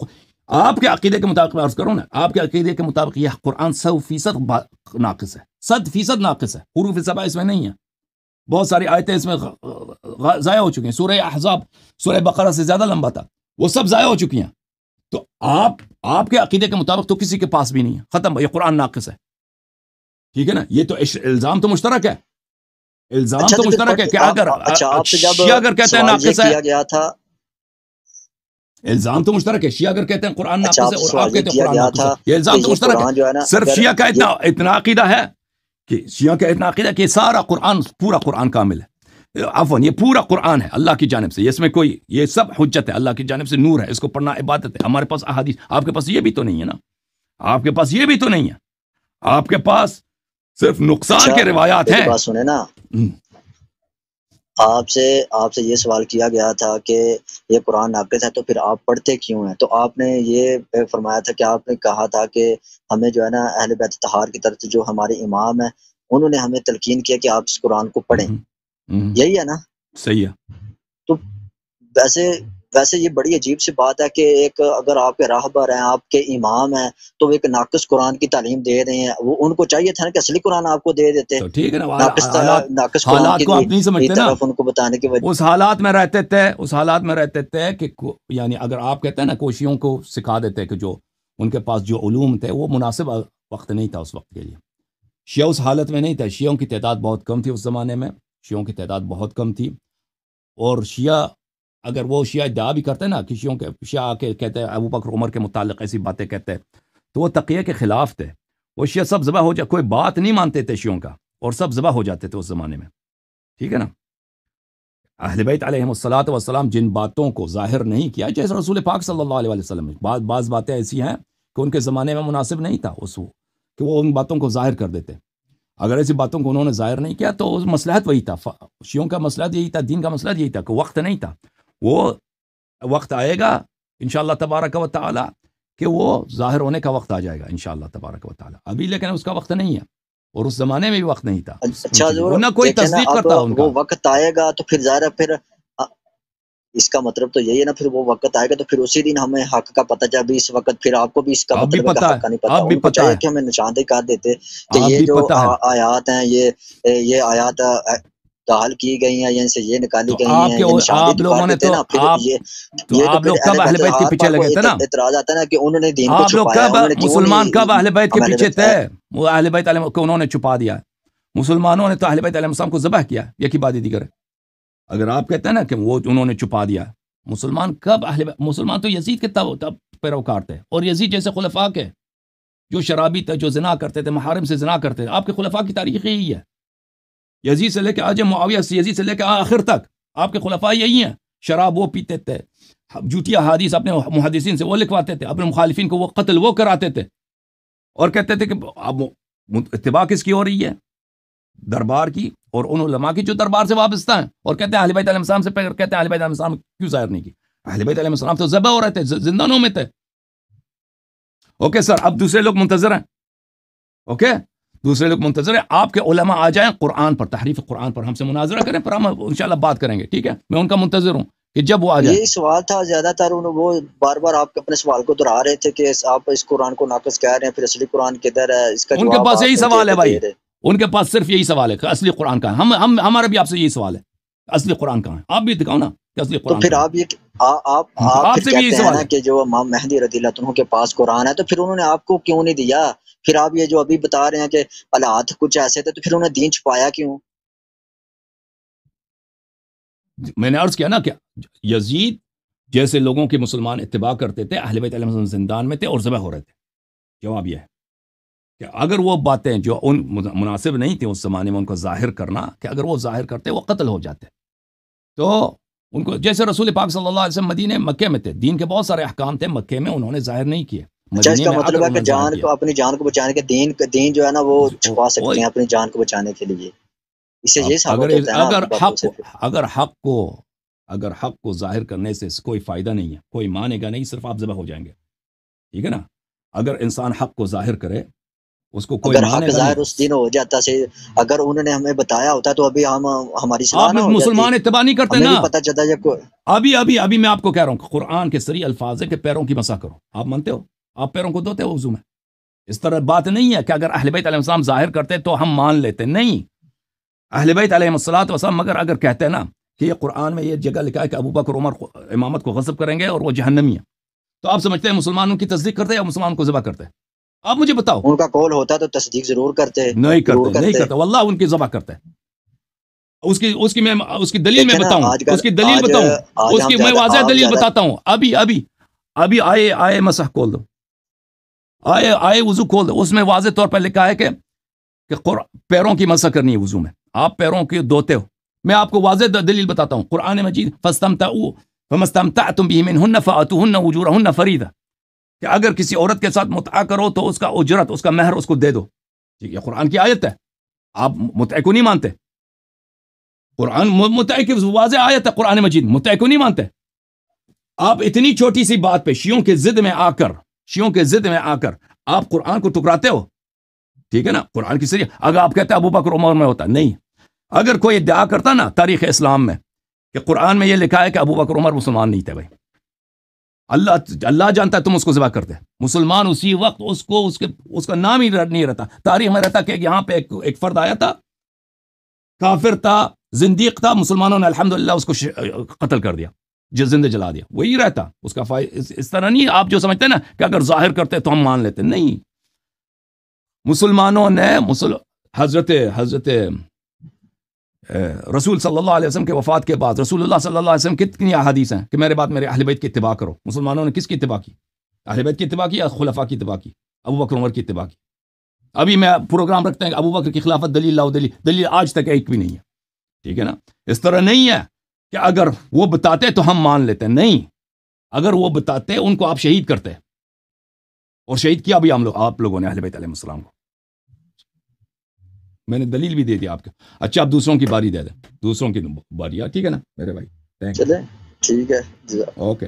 آپ کے عقیدے کے مطابق میں عرض کروں نا، آپ کے عقیدے کے مطابق یہ قرآن 100% ناقص ہے، 100% ناقص ہے، حروف سبع اس میں نہیں ہے، بہت ساری آیتیں اس میں ضائع ہو چکی ہیں. سورہ احزاب سورہ بقرہ سے زیادہ لمبا تھا، وہ سب ضائع ہو چکی ہیں. تو آپ کے عقیدے کے مطابق تو کسی کے پاس بھی نہیں ہے، ختم، یہ قرآن ناقص ہے. ٹھیک ہے نا؟ یہ تو الزام تو مشترک ہے، الزام تو مشترک ہے کہ اگر شیعہ اگر کہتے ہیں ناقص ہے، الزام تو مشترک ہے. شیعہ اگر کہتے ہیں قرآن ناقص ہے اور آپ کہتے ہیں قرآن ناقص ہے، یہ الزام تو مشترک ہے. صرف شیعہ کا اتنا عقیدہ ہے کہ شیعہ کا اتنا عقیدہ کہ سارا قرآن، پورا قرآن کامل ہے، عفواً یہ پورا قرآن ہے اللہ کی جانب سے، اس میں کوئی، یہ سب حجت ہے اللہ کی جانب سے، نور ہے، اس کو پڑھنا عبادت ہے. ہمارے پاس احادیث، آپ کے پاس یہ بھی تو نہیں ہے نا، آپ کے پاس یہ بھی تو نہیں ہے، آپ کے پاس صرف نقصان کے روایات ہیں. بات سنیں نا، آپ سے یہ سوال کیا گیا تھا کہ یہ قرآن ناقص ہے تو پھر آپ پڑھتے کیوں ہیں؟ تو آپ نے یہ فرمایا تھا کہ آپ نے کہا تھا کہ ہمیں جو ہے نا اہل بیت طہار کی طرف سے جو ہمارے امام ہیں انہوں نے ہمیں تلقین کیا کہ آپ اس قرآن کو پڑھیں. یہی ہے نا؟ صحیح ہے. تو ویسے یہ بڑی عجیب سی بات ہے کہ ایک اگر آپ کے راہبر ہیں، آپ کے امام ہیں، تو وہ ایک ناقص قرآن کی تعلیم دے رہے ہیں. وہ ان کو چاہیے تھا نا کہ اصلی قرآن آپ کو دے دیتے. تو ٹھیک ہے نا، ناقص حالات کو آپ نہیں سمجھتے نا، ان کو بتانے کی وجہ اس حالات میں رہتے تھے کہ یعنی اگر آپ کہتے ہیں نا کوشیوں کو سکھا دیتے کہ جو ان کے پاس جو علوم تھے وہ مناسب وقت نہیں تھا اس وقت کے لیے. شیعہ اس حالت میں نہیں تھا، شیعوں کی تعداد بہت کم تھی اس زمانے میں، شیعوں کی تعداد بہت کم تھی. اور شیعہ اگر وہ شیعہ ادعا بھی کرتے ہیں نا کہ شیعہ آ کے کہتے ہیں ابو بکر عمر کے متعلق ایسی باتیں کہتے ہیں، تو وہ تقیہ کے خلاف تھے. وہ شیعہ سب ذبح ہو جائے، کوئی بات نہیں مانتے تھے شیعوں کا، اور سب ذبح ہو جاتے تھے اس زمانے میں. ٹھیک ہے نا؟ اہل بیت علیہم الصلوۃ والسلام جن باتوں کو ظاہر نہیں کیا، جیسے رسول پاک صلی اللہ علیہ وسلم، بعض باتیں ایسی ہیں کہ ان کے زمانے میں مناسب نہیں تھا کہ وہ ان باتوں کو ظاہر کر دیتے. اگر ایسی باتوں کو انہوں نے ظاہر نہیں کیا تو مصلحت وہی تھا، شیعوں کا مصلحت یہی تھا، دین کا مصلحت یہی تھا کہ وقت نہیں تھا. وہ وقت آئے گا انشاءاللہ تبارک و تعالی کہ وہ ظاہر ہونے کا وقت آ جائے گا انشاءاللہ تبارک و تعالی. ابھی لیکن اس کا وقت نہیں ہے، اور اس زمانے میں بھی وقت نہیں تھا، اچھا حضور، نہ کوئی دیکھیں نا تصدیق اب کرتا ان کا۔ وہ وقت آئے گا تو پھر ظاہر ہے پھر اس کا مطلب تو یہی ہے نا، پھر وہ وقت آئے گا تو پھر اسی دن ہمیں حق کا پتہ چل بھی اس وقت پھر آپ کو بھی اس کا اب بھی مطلب ہے کہ پتا حق ہے، کا نہیں پتا، اب بھی ان کو پتا چاہیے ہے، کہ ہمیں نشاندہی کر دیتے کہ اب یہ بھی جو پتا ہے۔ آیات ہیں یہ آیات دال کی گئی ہیں یا ان سے یہ نکالی تو گئی ہیں، یہ نشاندہی آپ جو کر لوگوں نے دیتے ہیں نا، پھر تو یہ تو آپ پھر لوگ کب اہل بیت کے ہر پیچھے بار کو لگے تھے نا؟ اعتراض آتا ہے نا کہ انہوں نے دین کو آپ لوگ چھپایا، کب انہوں نے کیوں مسلمان کب نہیں اہل بیت کے ہمیں پیچھے تھے؟ وہ اہل بیت علیہ کو انہوں نے چھپا دیا، مسلمانوں نے تو اہل بیت علیہ السلام کو ذبح کیا، یکی بات دیگر ہے۔ اگر آپ کہتے ہیں نا کہ وہ انہوں نے چھپا دیا، مسلمان کب مسلمان تو یزید کے تب پیروکار تھے، اور یزید جیسے خلفاء کے جو شرابی تھے، جو زنا کرتے تھے، محارم سے زنا کرتے تھے، آپ کے خلفاء کی تاریخ یہی ہے، یزید سے لے کے آج معاویہ سے، یزید سے لے کے آخر تک آپ کے خلفاء یہی ہیں۔ شراب وہ پیتے تھے، جھوٹی احادیث اپنے محدثین سے وہ لکھواتے تھے، اپنے مخالفین کو وہ قتل وہ کراتے تھے، اور کہتے تھے کہ اب اتباع کس کی ہو رہی ہے؟ دربار کی، اور ان علماء کی جو دربار سے وابستہ ہیں، اور کہتے ہیں اہل بیت علیہ السلام سے کہتے ہیں اہل بیت علیہ السلام کیوں ظاہر نہیں کی؟ اہل بیت علیہ السلام تو ذبح ہو رہے تھے، زندانوں میں تھے۔ اوکے سر، اب دوسرے لوگ منتظر ہیں، اوکے دوسرے لوگ منتظر ہیں آپ کے علماء آ جائیں قرآن پر، تحریف قرآن پر ہم سے مناظرہ کریں، پھر ہم انشاءاللہ بات کریں گے، ٹھیک ہے؟ میں ان کا منتظر ہوں کہ جب وہ آ جائیں۔ یہی سوال تھا زیادہ تر، وہ بار بار آپ اپنے سوال کو دہرا رہے تھے کہ آپ اس قرآن کو ناقص کہہ رہے ہیں، پھر اصلی قرآن کدھر ہے، اس کا ان کے جواب پاس آپ یہی نہیں سوال ہے دے بھائی، رہے۔ ان کے پاس صرف یہی سوال ہے کہ اصلی قرآن کہاں ہے؟ ہمارا بھی آپ سے یہی سوال ہے، اصلی قرآن کہاں ہے؟ آپ بھی دکھاؤ نا کہ اصلی تو قرآن پھر کہاں آپ یہ آپ ہے؟ آپ پھر سے بھی یہی کہتے ہیں سوال نا ہے۔ کہ جو امام مہدی رضی اللہ عنہ کے پاس قرآن ہے، تو پھر انہوں نے آپ کو کیوں نہیں دیا؟ پھر آپ یہ جو ابھی بتا رہے ہیں کہ حالات کچھ ایسے تھے، تو پھر انہوں نے دین چھپایا کیوں؟ میں نے عرض کیا نا کہ یزید جیسے لوگوں کے مسلمان اتباع کرتے تھے، اہل بیت علیہ السلام زندان میں تھے اور ذبح ہو رہے تھے۔ جواب یہ ہے کہ اگر وہ باتیں جو ان مناسب نہیں تھیں اس زمانے میں ان کو ظاہر کرنا، کہ اگر وہ ظاہر کرتے وہ قتل ہو جاتے، تو ان کو جیسے رسول پاک صلی اللہ علیہ وسلم مدینے مکے میں تھے، دین کے بہت سارے احکام تھے مکے میں، انہوں نے ظاہر نہیں کیے، اچھا، اس مدینے کا میں آ کر مطلب ہے انہوں کہ نے ظاہر جان کیا۔ کو، اپنی جان کو بچانے کے دین جو ہے نا وہ چھپا سکتے ہیں اپنی جان کو بچانے کے لیے، اس سے یہ ثابت ہوتا ہے نا آپ کی باتوں سے۔ اگر حق کو ظاہر کرنے سے کوئی فائدہ نہیں ہے، کوئی مانے گا نہیں، صرف آپ ذبح ہو جائیں گے، ٹھیک ہے نا؟ اگر انسان حق کو ظاہر کرے اس کو کوئی اگر مانے حق گا ظاہر نہیں۔ اس دن ہو جاتا سے، اگر انہوں نے ہمیں بتایا ہوتا تو ابھی ہماری صلاح آپ نہ ہو جاتی، مسلمان اتباع نہیں کرتے ہمیں نا۔ بھی پتہ چلتا ہے۔ ابھی میں آپ کو کہہ رہا ہوں کہ قرآن کے صریح الفاظ ہے کہ پیروں کی مسح کرو، آپ مانتے ہو؟ آپ پیروں کو دھوتے ہو وضو میں؟ اس طرح بات نہیں ہے کہ اگر اہل بیت علیہ السلام ظاہر کرتے تو ہم مان لیتے، نہیں۔ اہل بیت علیہ السلام مگر اگر کہتے ہیں نا کہ یہ قرآن میں یہ جگہ لکھا ہے کہ ابو بکر عمر امامت کو غصب کریں گے اور وہ جہنمی ہیں، تو آپ سمجھتے ہیں مسلمانوں کی تصدیق کرتے یا مسلمان کو ذبح کرتے؟ آپ مجھے بتاؤ۔ ان کا قول ہوتا تو تصدیق ضرور کرتے، نہیں ضرور کرتے، نہیں کرتے، واللہ ان کی ذبح کرتے۔ اس کی دلیل میں دیکھیں نا بتاؤں، آج کل، اس کی دلیل بتاؤں، آج اس ہم کی میں زیادہ واضح آپ دلیل زیادہ بتاتا ہوں۔ ابھی آئے مسح کھول دو، آئے وضو کھول دو، اس میں واضح طور پر لکھا ہے کہ پیروں کی مسح کرنی ہے وضو میں، آپ پیروں کی دھوتے ہو۔ میں آپ کو واضح دلیل بتاتا ہوں، قرآن مجید فَاسْتَمْتَعُوا فَمَسْتَمْتَعْتُمْ بِهِ مِنْهُنَّ فَآتُوهُنَّ أُجُورَهُنَّ فَرِيضَةً، کہ اگر کسی عورت کے ساتھ متعہ کرو تو اس کا اجرت، اس کا مہر اس کو دے دو، ٹھیک ہے؟ قرآن کی آیت ہے، آپ متعہ کو نہیں مانتے؟ قرآن متعہ کی واضح آیت ہے، قرآن مجید متعہ کو نہیں مانتے؟ آپ اتنی چھوٹی سی بات پہ شیعوں کے ضد میں آ کر آپ قرآن کو ٹکراتے ہو، ٹھیک ہے نا؟ قرآن کی صریح اگر آپ کہتے ہیں ابو بکر عمر میں ہوتا، نہیں۔ اگر کوئی ادعا کرتا نا تاریخ اسلام میں کہ قرآن میں یہ لکھا ہے کہ ابو بکر عمر مسلمان نہیں تھے، بھائی اللہ جانتا ہے تم اس کو ذبح کرتے، مسلمان اسی وقت اس کا نام ہی نہیں رہتا، تاریخ میں رہتا کہ یہاں پہ ایک فرد آیا تھا، کافر تھا، زندیق تھا، مسلمانوں نے الحمدللہ اس کو قتل کر دیا، زندہ جلا دیا، وہی رہتا اس کا اس طرح نہیں آپ جو سمجھتے ہیں نا کہ اگر ظاہر کرتے تو ہم مان لیتے، نہیں۔ مسلمانوں نے حضرت رسول صلی اللہ علیہ وسلم کے وفات کے بعد رسول اللہ صلی اللہ علیہ وسلم کتنی احادیث ہیں کہ میرے بعد میرے اہل بیت کی اتباع کرو۔ مسلمانوں نے کس کی اتباع کی؟ اہل بیت کی اتباع کی یا خلفاء کی اتباع کی؟ ابو بکر عمر کی اتباع کی۔ ابھی میں پروگرام رکھتے ہیں کہ ابو بکر کی خلافت دلیل لاؤ، دلیل آج تک ایک بھی نہیں ہے، ٹھیک ہے نا؟ اس طرح نہیں ہے کہ اگر وہ بتاتے تو ہم مان لیتے، نہیں۔ اگر وہ بتاتے ان کو آپ شہید کرتے، اور شہید کیا بھی آپ لوگوں نے اہل بیت علیہ السلام کو، میں نے دلیل بھی دے دی آپ کو۔ اچھا آپ دوسروں کی باری دے دیں، دوسروں کی باری، ٹھیک ہے نا میرے بھائی؟ چلیں ٹھیک ہے، اوکے۔